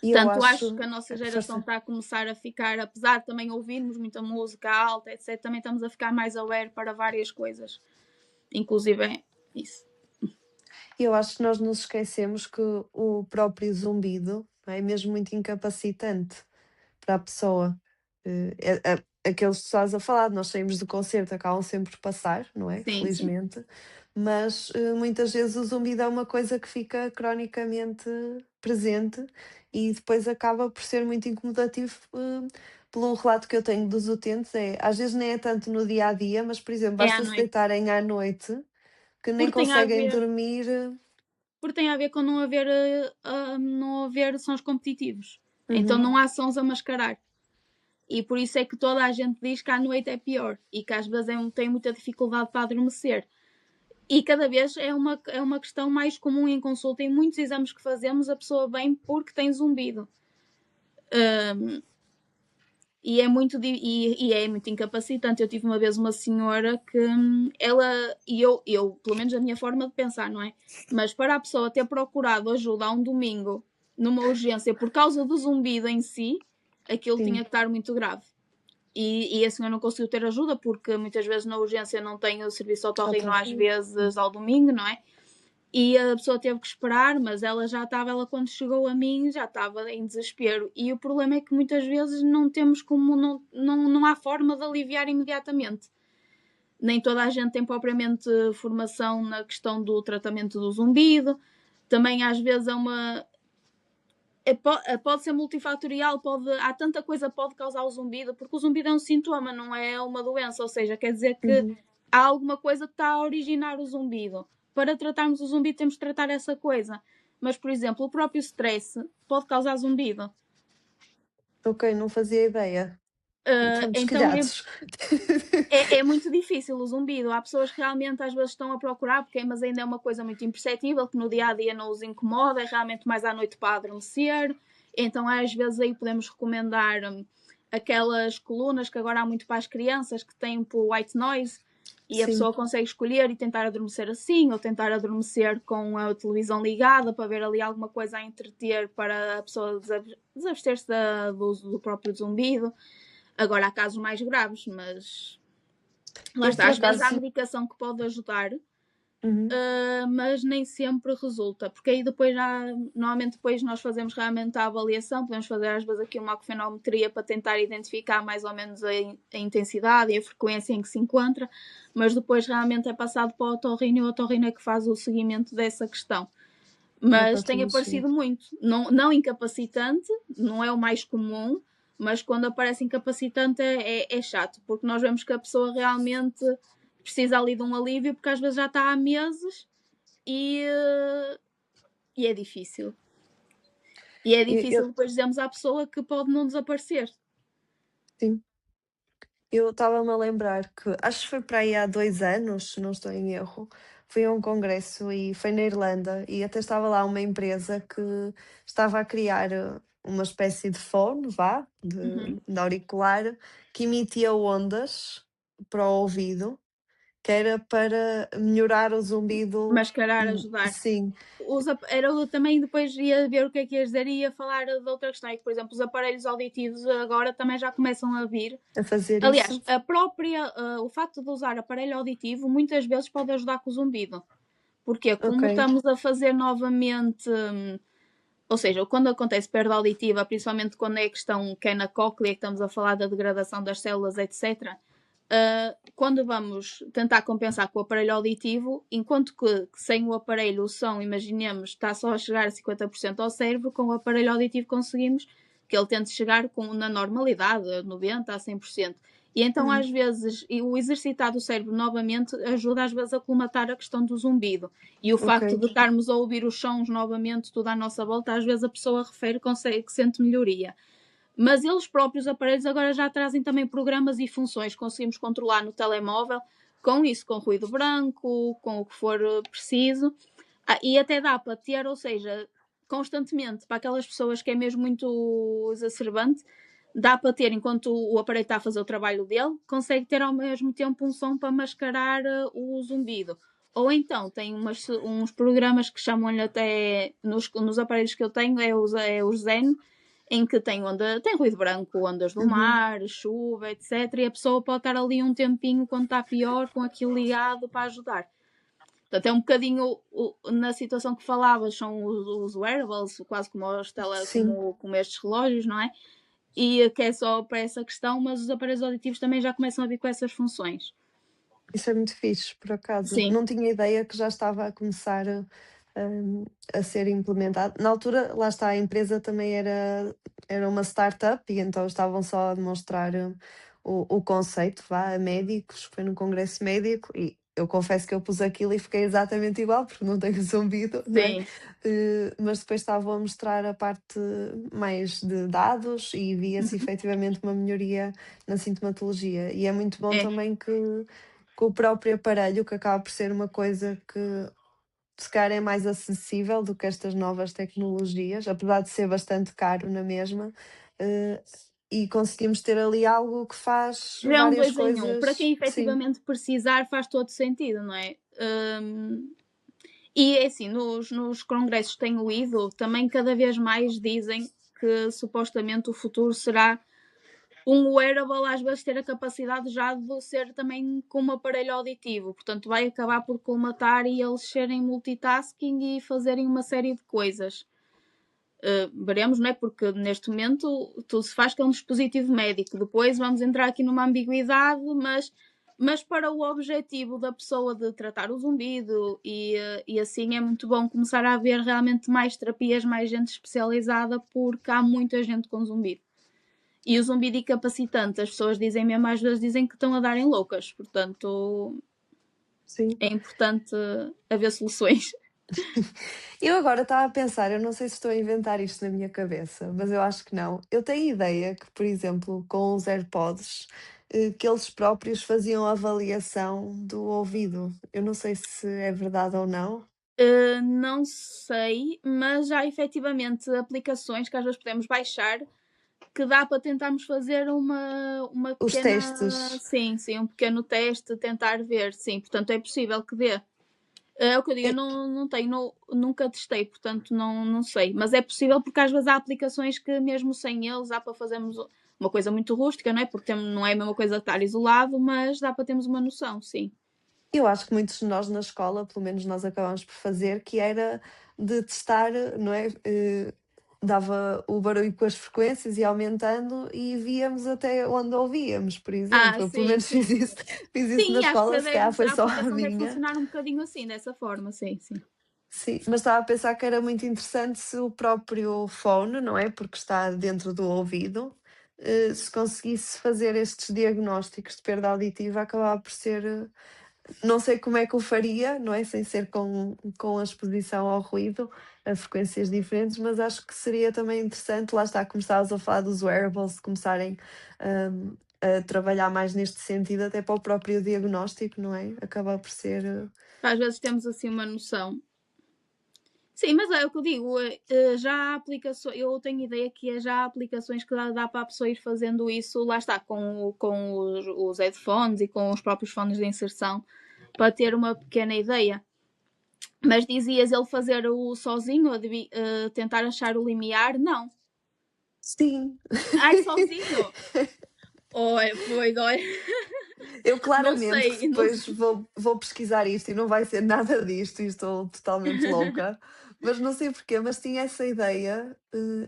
E eu Portanto, acho que acho. a nossa geração Força. está a começar a ficar, apesar de também ouvirmos muita música alta, etc., também estamos a ficar mais aware para várias coisas. Inclusive isso. Eu acho que nós nos esquecemos que o próprio zumbido é mesmo muito incapacitante para a pessoa. Aqueles que estás a falar, nós saímos do concerto, acabam sempre por passar, não é? Sim, sim. Felizmente. Mas muitas vezes o zumbido é uma coisa que fica cronicamente presente e depois acaba por ser muito incomodativo. Pelo relato que eu tenho dos utentes, às vezes nem é tanto no dia a dia, mas por exemplo, É à basta se noite. deitarem à noite que nem Porque tem a conseguem ver, dormir. porque tem a ver com não haver sons competitivos. Então Uhum. não há sons a mascarar. E por isso é que toda a gente diz que à noite é pior e que às vezes tem muita dificuldade para adormecer. E cada vez é uma questão mais comum em consulta. Em muitos exames que fazemos, a pessoa vem porque tem zumbido. E é muito incapacitante. Eu tive uma vez uma senhora que ela, e eu, pelo menos a minha forma de pensar, não é? Mas para a pessoa ter procurado ajuda a um domingo numa urgência por causa do zumbido em si, aquilo tinha Sim, que estar muito grave. E a senhora não conseguiu ter ajuda porque muitas vezes na urgência não tem o serviço de otorrino às autorrino. vezes ao domingo, não é? E a pessoa teve que esperar, mas ela quando chegou a mim, já estava em desespero. E o problema é que muitas vezes não temos como, não há forma de aliviar imediatamente. Nem toda a gente tem propriamente formação na questão do tratamento do zumbido. Também às vezes pode ser multifatorial, há tanta coisa que pode causar o zumbido, porque o zumbido é um sintoma, não é uma doença, ou seja, quer dizer que Uhum. há alguma coisa que está a originar o zumbido. Para tratarmos o zumbido temos de tratar essa coisa. Mas, por exemplo, o próprio stress pode causar zumbido. Ok, não fazia ideia. Estamos Então calhados. é muito difícil o zumbido. Há pessoas que realmente às vezes estão a procurar, mas ainda é uma coisa muito imperceptível, que no dia a dia não os incomoda, é realmente mais à noite para adormecer. Então, às vezes, aí podemos recomendar aquelas colunas que agora há muito para as crianças, que têm por white noise, e a Sim, pessoa consegue escolher e tentar adormecer assim, ou tentar adormecer com a televisão ligada para ver ali alguma coisa a entreter para a pessoa desabster-se do uso do próprio zumbido. Agora há casos mais graves, mas lá eu está. por Às vezes há acaso. medicação que pode ajudar, Uhum. Mas nem sempre resulta, porque aí depois normalmente depois nós fazemos realmente a avaliação, podemos fazer às vezes aqui uma acufenometria para tentar identificar mais ou menos a intensidade e a frequência em que se encontra, mas depois realmente é passado para o otorrino e o otorrino é que faz o seguimento dessa questão. Da Mas tem patologia. aparecido muito, não incapacitante, não é o mais comum, mas quando aparece incapacitante é chato, porque nós vemos que a pessoa realmente precisa ali de um alívio, porque às vezes já está há meses e, e é difícil. E é difícil Eu, depois dizermos à pessoa que pode não desaparecer. sim. Eu estava-me a lembrar que, acho que foi para aí há 2 anos, se não estou em erro, fui a um congresso e foi na Irlanda e até estava lá uma empresa que estava a criar uma espécie de fone, vá, Uhum. de auricular, que emitia ondas para o ouvido, que era para melhorar o zumbido. Mascarar, ajudar. Sim, Era também depois ia ver o que é que ias dizer e ia falar de outra questão. É que, por exemplo, os aparelhos auditivos agora também já começam a vir. a fazer Aliás, isso. o facto de usar aparelho auditivo muitas vezes pode ajudar com o zumbido. Porque Ok. como estamos a fazer novamente, ou seja, quando acontece perda auditiva, principalmente quando é a questão que é na cóclea, que estamos a falar da degradação das células, etc., quando vamos tentar compensar com o aparelho auditivo, enquanto que sem o aparelho o som, imaginemos, está só a chegar a 50% ao cérebro, com o aparelho auditivo conseguimos que ele tente chegar na normalidade, a 90% a 100%. E então, Uhum. às vezes, o exercitar do cérebro novamente ajuda às vezes a colmatar a questão do zumbido. E o Ok. facto de estarmos a ouvir os sons novamente, tudo à nossa volta, às vezes a pessoa refere que sente melhoria. Mas eles próprios aparelhos agora já trazem também programas e funções que conseguimos controlar no telemóvel, com isso, com ruído branco, com o que for preciso. E até dá para ter, ou seja, constantemente, para aquelas pessoas que é mesmo muito exacerbante, dá para ter, enquanto o aparelho está a fazer o trabalho dele, consegue ter ao mesmo tempo um som para mascarar o zumbido. Ou então tem uns programas que chamam-lhe até, nos aparelhos que eu tenho, é o Zen, em que tem ruído branco, ondas do Uhum. mar, chuva, etc. E a pessoa pode estar ali um tempinho quando está pior, com aquilo ligado para ajudar. Portanto, é um bocadinho na situação que falavas, são os wearables, quase Sim. como estes relógios, não é? E que é só para essa questão, mas os aparelhos auditivos também já começam a vir com essas funções. Isso é muito fixe, por acaso. Sim, Não tinha ideia que já estava a começar a ser implementado. Na altura, lá está, a empresa também era uma startup e então estavam só a demonstrar o conceito, vá, a médicos, foi num congresso médico e eu confesso que eu pus aquilo e fiquei exatamente igual, porque não tenho zumbido, não é? sim, Mas depois estavam a mostrar a parte mais de dados e via-se uhum, efetivamente uma melhoria na sintomatologia. E é muito bom é, também que o próprio aparelho, que acaba por ser uma coisa que se calhar é mais acessível do que estas novas tecnologias, apesar de ser bastante caro na mesma, eh, e conseguimos ter ali algo que faz já é um várias dois em um. Para quem coisas, sim. efetivamente precisar, faz todo sentido, não é? E é assim, nos congressos que tenho ido, também cada vez mais dizem que supostamente o futuro será um wearable às vezes ter a capacidade já de ser também com um aparelho auditivo, portanto vai acabar por colmatar e eles serem multitasking e fazerem uma série de coisas. Veremos, não é? Porque neste momento tudo se faz com um dispositivo médico. Depois vamos entrar aqui numa ambiguidade, mas para o objetivo da pessoa de tratar o zumbido e assim é muito bom começar a haver realmente mais terapias, mais gente especializada, porque há muita gente com zumbido. E o zumbido incapacitante, as pessoas dizem mesmo, às vezes dizem que estão a darem loucas, portanto Sim. é importante haver soluções. Eu agora estava a pensar, eu não sei se estou a inventar isto na minha cabeça, mas eu acho que não. Eu tenho ideia que, por exemplo, com os AirPods, que eles próprios faziam avaliação do ouvido. Eu não sei se é verdade ou não. Não sei, mas já há efetivamente aplicações que às vezes podemos baixar que dá para tentarmos fazer uma Os pequena. testes. Sim, sim, um pequeno teste, tentar ver. Sim, portanto é possível que dê. É o que eu digo, eu É, não tenho, nunca testei, portanto não sei. Mas é possível porque às vezes há aplicações que mesmo sem eles dá para fazermos uma coisa muito rústica, não é? Porque não é a mesma coisa de estar isolado, mas dá para termos uma noção, sim. Eu acho que muitos de nós na escola, pelo menos nós acabámos por fazer, que era de testar, não é? Dava o barulho com as frequências e aumentando e víamos até onde ouvíamos, por exemplo. Eu pelo Sim, menos fiz sim. isso, fiz isso na Sim, acho que escola, se calhar foi a só a aplicação deve minha. funcionar um bocadinho assim, dessa forma, sim, sim. Sim, mas estava a pensar que era muito interessante se o próprio fone, não é? Porque está dentro do ouvido, se conseguisse fazer estes diagnósticos de perda auditiva, acabava por ser. Não sei como é que o faria, não é? Sem ser com a exposição ao ruído, a frequências diferentes, mas acho que seria também interessante, lá está, como estavas a falar dos wearables, começarem a trabalhar mais neste sentido, até para o próprio diagnóstico, não é? Acaba por ser. Às vezes temos assim uma noção. Sim, mas é o que eu digo, já há aplicações, eu tenho ideia que já há aplicações que dá para a pessoa ir fazendo isso, lá está, com os headphones e com os próprios fones de inserção, para ter uma pequena ideia. Mas dizias ele fazer o sozinho, tentar achar o limiar? Não. Sim. Ai, sozinho? Olha, pois, olha. Eu Não claramente que sei, não depois sei. vou pesquisar isto e não vai ser nada disto e estou totalmente louca, mas não sei porquê, mas tinha essa ideia.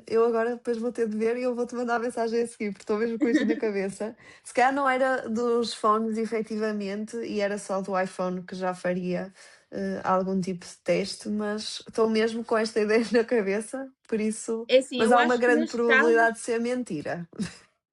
Eu agora depois vou ter de ver e eu vou-te mandar a mensagem a seguir, porque estou mesmo com isto na cabeça. Se calhar não era dos fones efetivamente e era só do iPhone que já faria algum tipo de teste, mas estou mesmo com esta ideia na cabeça, por isso. É assim, Mas eu há uma acho que grande neste caso probabilidade de ser mentira.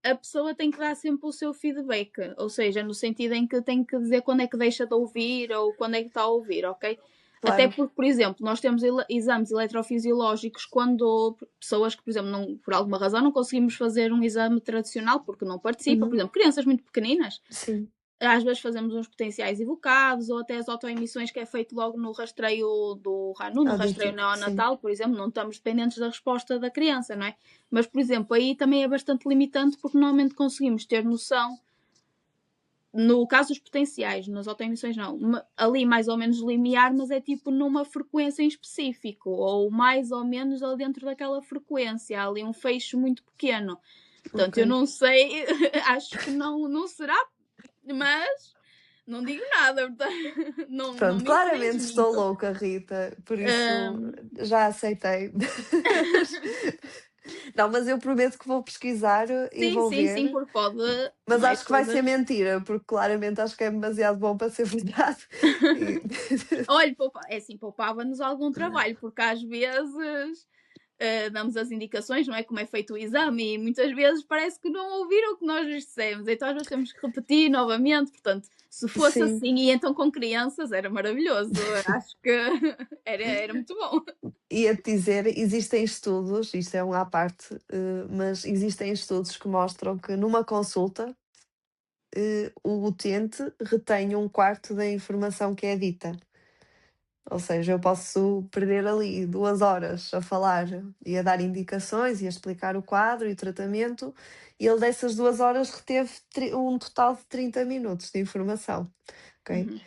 a pessoa tem que dar sempre o seu feedback, ou seja, no sentido em que tem que dizer quando é que deixa de ouvir ou quando é que está a ouvir, ok? Até Claro. porque, por exemplo, nós temos exames eletrofisiológicos quando pessoas que, por exemplo, não, por alguma razão não conseguimos fazer um exame tradicional porque não participam, por Uhum. exemplo, crianças muito pequeninas, Sim. às vezes fazemos uns potenciais evocados ou até as autoemissões que é feito logo no rastreio do RANU, no rastreio Auditivo, sim. neonatal, por exemplo, não estamos dependentes da resposta da criança, não é? Mas, por exemplo, aí também é bastante limitante porque normalmente conseguimos ter noção, no caso dos potenciais, nas autoemissões não, ali mais ou menos limiar, mas é tipo numa frequência em específico, ou mais ou menos ali dentro daquela frequência, há ali um fecho muito pequeno. Portanto, Ok. eu não sei, acho que não será, mas não digo nada, portanto, não Pronto, minto nem claramente estou desminto. louca, Rita, por isso Um, já aceitei. Não, mas eu prometo que vou pesquisar e sim, vou sim, sim, ver, porque pode, mas não é? acho que vai ser Coisas. mentira, porque claramente acho que é demasiado bom para ser verdade. E- Olha, é assim, poupava-nos algum trabalho, porque às vezes damos as indicações, não é? Como é feito o exame, e muitas vezes parece que não ouviram o que nós lhes dissemos, então às vezes temos que repetir novamente. Portanto, se fosse Sim, assim, e então com crianças, era maravilhoso. Acho que era muito bom. ia-te dizer, existem estudos, isto é um à parte, mas existem estudos que mostram que numa consulta o utente retém um quarto da informação que é dita. Ou seja, eu posso perder ali 2 horas a falar e a dar indicações e a explicar o quadro e o tratamento, e ele dessas 2 horas reteve um total de 30 minutos de informação, ok? Uhum.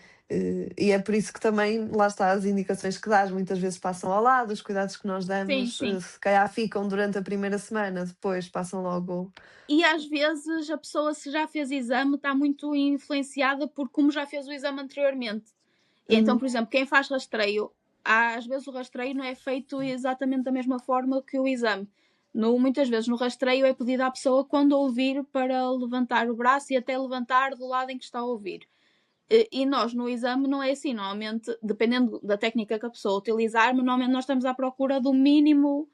E é por isso que também, lá está, as indicações que dás muitas vezes passam ao lado, os cuidados que nós Sim, damos, sim. se calhar ficam durante a primeira semana, depois passam logo. E às vezes a pessoa, se já fez exame, está muito influenciada por como já fez o exame anteriormente. E então, Uhum, por exemplo, quem faz rastreio, às vezes o rastreio não é feito exatamente da mesma forma que o exame. Muitas vezes no rastreio é pedido à pessoa quando ouvir para levantar o braço e até levantar do lado em que está a ouvir. E nós no exame não é assim, normalmente, dependendo da técnica que a pessoa utilizar, normalmente nós estamos à procura do mínimo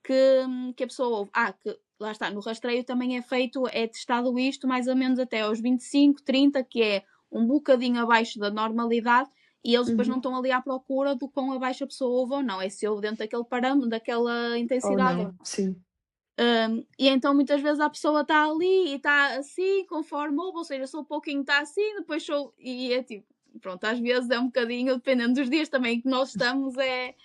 que a pessoa ouve. Que lá está, no rastreio também é feito, é testado isto mais ou menos até aos 25, 30, que é um bocadinho abaixo da normalidade, e eles depois não uhum. estão ali à procura do quão abaixo a pessoa ouve ou não, é se ouve dentro daquele parâmetro, daquela Ou intensidade. não, sim. E então muitas vezes a pessoa está ali e está assim, conforme ouve, ou seja, só um pouquinho está assim, depois sou. E é tipo, pronto, às vezes é um bocadinho, dependendo dos dias também que nós estamos, é.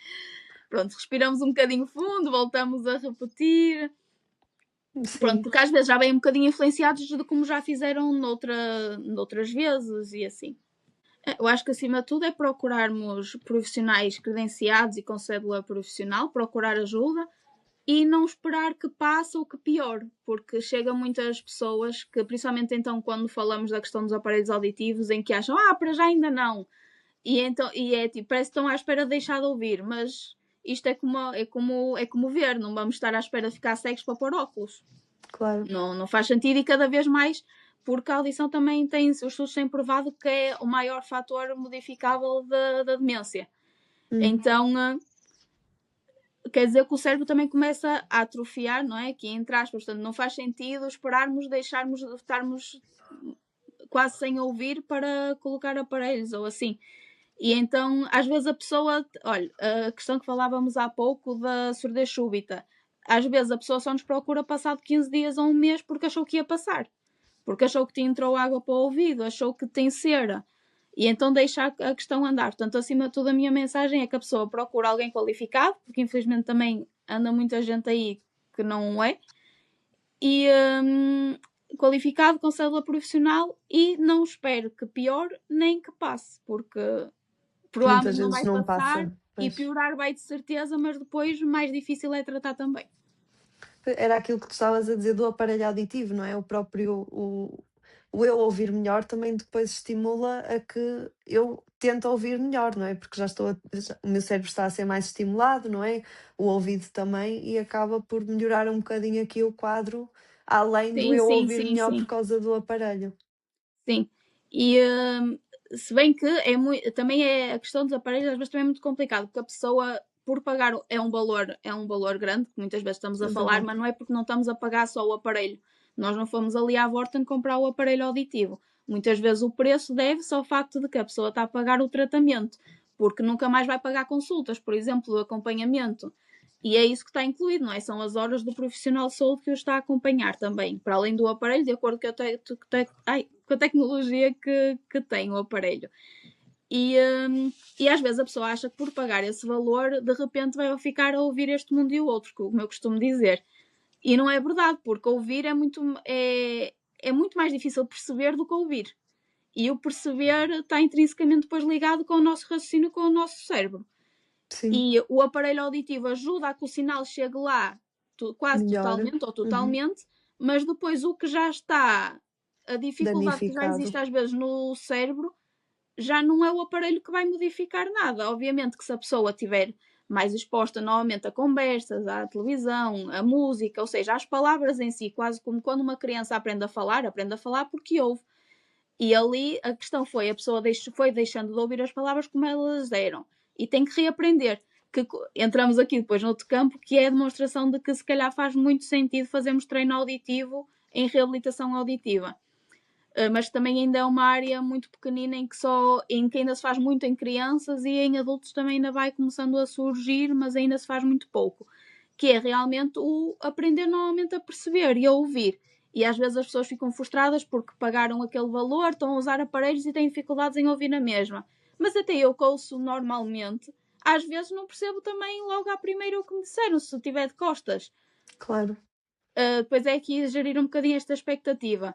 Pronto, respiramos um bocadinho fundo, voltamos a repetir. Pronto, Sim. porque às vezes já vêm um bocadinho influenciados de como já fizeram noutras vezes e assim. Eu acho que acima de tudo é procurarmos profissionais credenciados e com cédula profissional, procurar ajuda, e não esperar que passe ou que piore, porque chega muitas pessoas que, principalmente então quando falamos da questão dos aparelhos auditivos, em que acham, para já ainda não, e é tipo, parece que estão à espera de deixar de ouvir, mas isto é como ver, não vamos estar à espera de ficar cegos para pôr óculos. Claro. Não faz sentido, e cada vez mais, porque a audição também tem, os estudos têm provado que é o maior fator modificável da demência. Então, quer dizer que o cérebro também começa a atrofiar, não é? Aqui entre aspas, portanto, não faz sentido deixarmos de estarmos quase sem ouvir para colocar aparelhos ou assim. E então, às vezes a pessoa, olha, a questão que falávamos há pouco da surdez súbita, às vezes a pessoa só nos procura passado 15 dias ou um mês porque achou que ia passar, porque achou que te entrou água para o ouvido, achou que tem cera, e então deixa a questão andar. Portanto, acima de tudo, a minha mensagem é que a pessoa procura alguém qualificado, porque infelizmente também anda muita gente aí que não é, e qualificado, com cédula profissional, e não espero que piore nem que passe, porque Muitas provavelmente não vezes vai não passar passa. e Pois. piorar vai de certeza, mas depois mais difícil é tratar também. Era aquilo que tu estavas a dizer do aparelho auditivo, não é? O próprio, o eu ouvir melhor também depois estimula a que eu tente ouvir melhor, não é? Porque o meu cérebro está a ser mais estimulado, não é? O ouvido também, e acaba por melhorar um bocadinho aqui o quadro, além do Sim, eu sim, ouvir sim, melhor por sim. causa do aparelho. Sim. E se bem que também é a questão dos aparelhos, às vezes também é muito complicado, porque a pessoa, por pagar, é um valor grande, que muitas vezes estamos a É falar, verdade. mas não é porque não estamos a pagar só o aparelho. Nós não fomos ali à Vorten comprar o aparelho auditivo. Muitas vezes o preço deve-se ao facto de que a pessoa está a pagar o tratamento, porque nunca mais vai pagar consultas, por exemplo, o acompanhamento. E é isso que está incluído, não é? São as horas do profissional de saúde que o está a acompanhar também, para além do aparelho, de acordo com a tecnologia que tem o aparelho. E, e às vezes a pessoa acha que por pagar esse valor, de repente vai ficar a ouvir este mundo e o outro, como eu costumo dizer. E não é verdade, porque ouvir é muito mais difícil perceber do que ouvir. E o perceber está intrinsecamente depois ligado com o nosso raciocínio, com o nosso cérebro. Sim, E o aparelho auditivo ajuda a que o sinal chegue lá quase melhor. totalmente ou Uhum. totalmente, mas depois o que já está, a dificuldade que já Danificado. existe às vezes no cérebro, já não é o aparelho que vai modificar nada. Obviamente que se a pessoa tiver mais exposta novamente a conversas, à televisão, à música, ou seja, às palavras em si, quase como quando uma criança aprende a falar porque ouve. E ali a questão foi, a pessoa foi deixando de ouvir as palavras como elas eram. E tem que reaprender. Que entramos aqui depois noutro campo, que é a demonstração de que se calhar faz muito sentido fazermos treino auditivo em reabilitação auditiva. Mas também ainda é uma área muito pequenina em que ainda se faz muito em crianças, e em adultos também ainda vai começando a surgir, mas ainda se faz muito pouco. Que é realmente o aprender novamente a perceber e a ouvir. E às vezes as pessoas ficam frustradas porque pagaram aquele valor, estão a usar aparelhos e têm dificuldades em ouvir na mesma. Mas até eu que ouço normalmente, às vezes não percebo também logo à primeira o que me disseram, se tiver de costas. Claro. Depois é aqui gerir um bocadinho esta expectativa.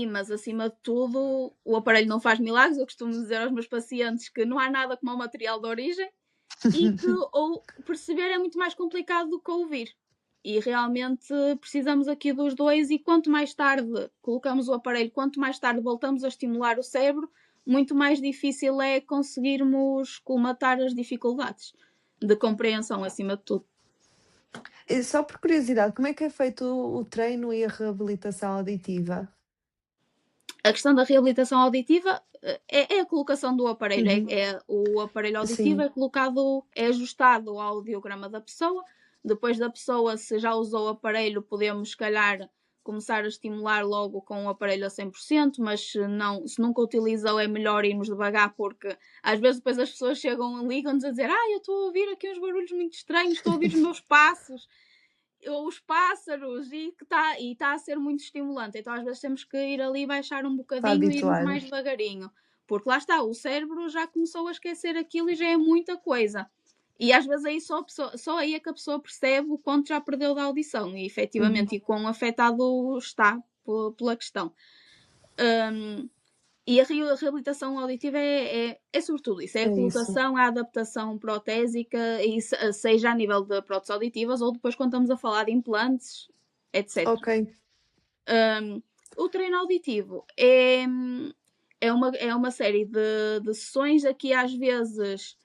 Mas acima de tudo, o aparelho não faz milagres. Eu costumo dizer aos meus pacientes que não há nada como o material de origem, e que perceber é muito mais complicado do que ouvir. E realmente precisamos aqui dos dois, e quanto mais tarde colocamos o aparelho, quanto mais tarde voltamos a estimular o cérebro, muito mais difícil é conseguirmos colmatar as dificuldades de compreensão, acima de tudo. E só por curiosidade, como é que é feito o treino e a reabilitação auditiva? A questão da reabilitação auditiva é a colocação do aparelho. Uhum. O aparelho auditivo Sim, é colocado, é ajustado ao audiograma da pessoa. Depois da pessoa, se já usou o aparelho, podemos, se calhar, começar a estimular logo com o aparelho a 100%, mas se nunca utilizou, é melhor irmos devagar, porque às vezes depois as pessoas chegam e ligam-nos a dizer: eu estou a ouvir aqui uns barulhos muito estranhos, estou a ouvir os meus passos, os pássaros, e está a ser muito estimulante. Então às vezes temos que ir ali, baixar um para bocadinho e irmos habituar. mais devagarinho, porque lá está, o cérebro já começou a esquecer aquilo e já é muita coisa. E às vezes aí só aí é que a pessoa percebe o quanto já perdeu da audição e Uhum. efetivamente e quão afetado está pela questão. E a reabilitação auditiva é sobretudo isso, é a É isso. colocação, a adaptação protésica, e seja a nível de próteses auditivas ou depois quando estamos a falar de implantes, etc. Ok. O treino auditivo é uma série de sessões. Aqui às vezes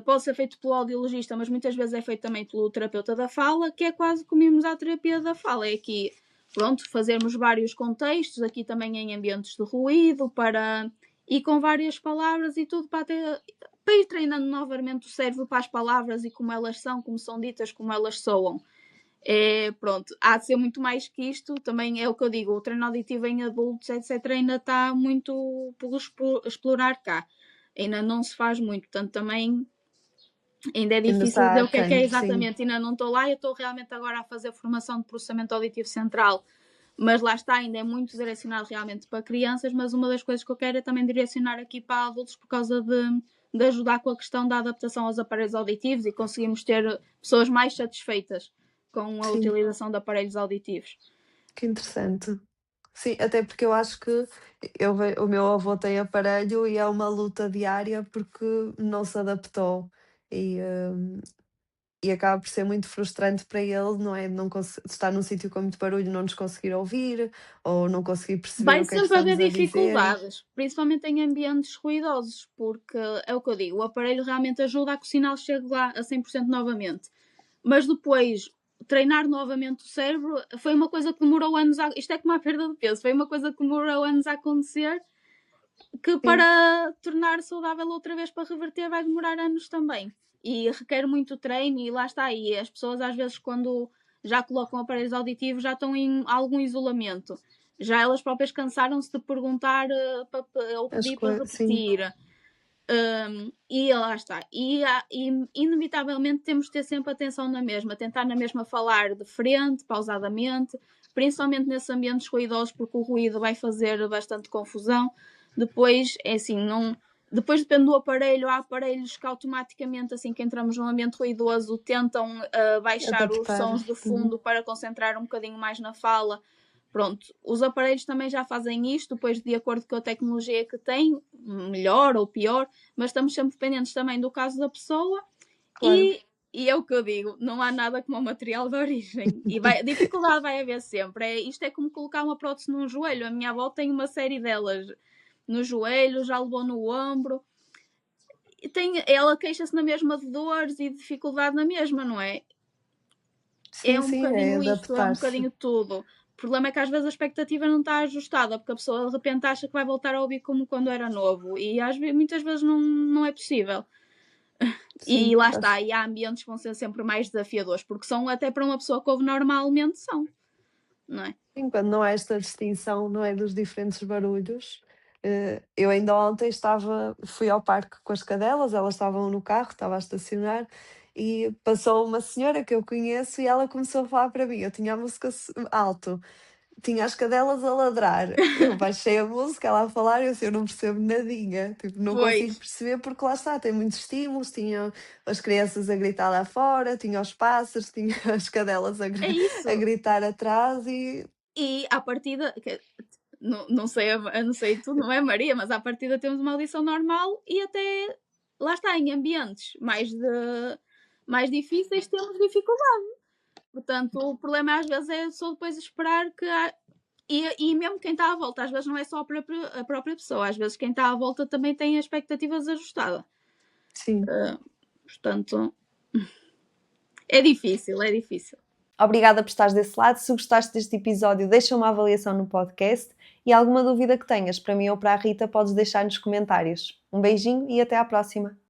pode ser feito pelo audiologista, mas muitas vezes é feito também pelo terapeuta da fala, que é quase como irmos à terapia da fala. É aqui, pronto, fazermos vários contextos, aqui também em ambientes de ruído, e com várias palavras e tudo para ir treinando novamente o cérebro para as palavras e como elas são, como são ditas, como elas soam. Pronto, há de ser muito mais que isto. Também é o que eu digo, o treino auditivo em adultos, etc., ainda está muito por explorar cá. Ainda não se faz muito, portanto também ainda é Ainda difícil está dizer o que é aquém, sim. exatamente. Ainda não estou lá, eu estou realmente agora a fazer formação de processamento auditivo central, mas lá está, ainda é muito direcionado realmente para crianças. Mas uma das coisas que eu quero é também direcionar aqui para adultos, por causa de ajudar com a questão da adaptação aos aparelhos auditivos e conseguirmos ter pessoas mais satisfeitas com a Sim, utilização de aparelhos auditivos. que interessante. Sim, até porque eu acho que o meu avô tem aparelho e é uma luta diária porque não se adaptou e, e acaba por ser muito frustrante para ele, não é? Não estar num sítio com muito barulho, não nos conseguir ouvir ou não conseguir perceber Vai o que é que sempre haver estamos a dizer. dificuldades, principalmente em ambientes ruidosos, porque é o que eu digo, o aparelho realmente ajuda a que o sinal chegue lá a 100% novamente. Mas depois, treinar novamente o cérebro foi uma coisa que demorou anos a... Isto é como a perda de peso, foi uma coisa que demorou anos a acontecer, que Sim, para tornar saudável outra vez, para reverter, vai demorar anos também. E requer muito treino, e lá está. E as pessoas às vezes, quando já colocam aparelhos auditivos, já estão em algum isolamento. Já elas próprias cansaram-se de perguntar ou as pedir para coisas, sim, repetir. E lá está. E inevitavelmente temos de ter sempre atenção na mesma, tentar na mesma falar de frente, pausadamente, principalmente nesses ambientes ruidosos, porque o ruído vai fazer bastante confusão. Depois, é assim, não. Depois depende do aparelho. Há aparelhos que automaticamente, assim que entramos num ambiente ruidoso, tentam baixar os adaptar. sons de fundo para concentrar um bocadinho mais na fala. Pronto, os aparelhos também já fazem isto, depois de acordo com a tecnologia que tem, melhor ou pior, mas estamos sempre dependentes também do caso da pessoa. Claro. E é o que eu digo, não há nada como o material de origem. E dificuldade vai haver sempre. Isto é como colocar uma prótese num joelho. A minha avó tem uma série delas no joelho, já levou no ombro. Ela queixa-se na mesma de dores e dificuldade na mesma, não é? É Sim, um sim, é bocadinho isto, é um adaptar-se. bocadinho tudo. O problema é que às vezes a expectativa não está ajustada, porque a pessoa de repente acha que vai voltar a ouvir como quando era novo, e muitas vezes não é possível. E Sim, lá está, faz. e há ambientes que vão ser sempre mais desafiadores, porque são até para uma pessoa que ouve normalmente, são, não é? Sim, quando não há esta distinção, não é, dos diferentes barulhos. Eu ainda ontem fui ao parque com as cadelas, elas estavam no carro, estava a estacionar, e passou uma senhora que eu conheço e ela começou a falar para mim. Eu tinha a música alto, tinha as cadelas a ladrar. Eu baixei a música, ela a falar, e eu não percebo nadinha, tipo, não consigo Pois, perceber porque lá está, tem muitos estímulos, tinha as crianças a gritar lá fora, tinha os pássaros, tinha as cadelas é a isso. gritar atrás e E à partida, não sei, não sei tu, não é Maria, mas à partida temos uma audição normal e até lá está, em ambientes mais difíceis temos dificuldade. Portanto, o problema às vezes é só depois esperar que e mesmo quem está à volta, às vezes não é só a própria pessoa, às vezes quem está à volta também tem expectativas ajustadas. sim. Portanto, é difícil, é difícil. Obrigada por estares desse lado. Se gostaste deste episódio, deixa uma avaliação no podcast e alguma dúvida que tenhas para mim ou para a Rita, podes deixar nos comentários. Um beijinho e até à próxima!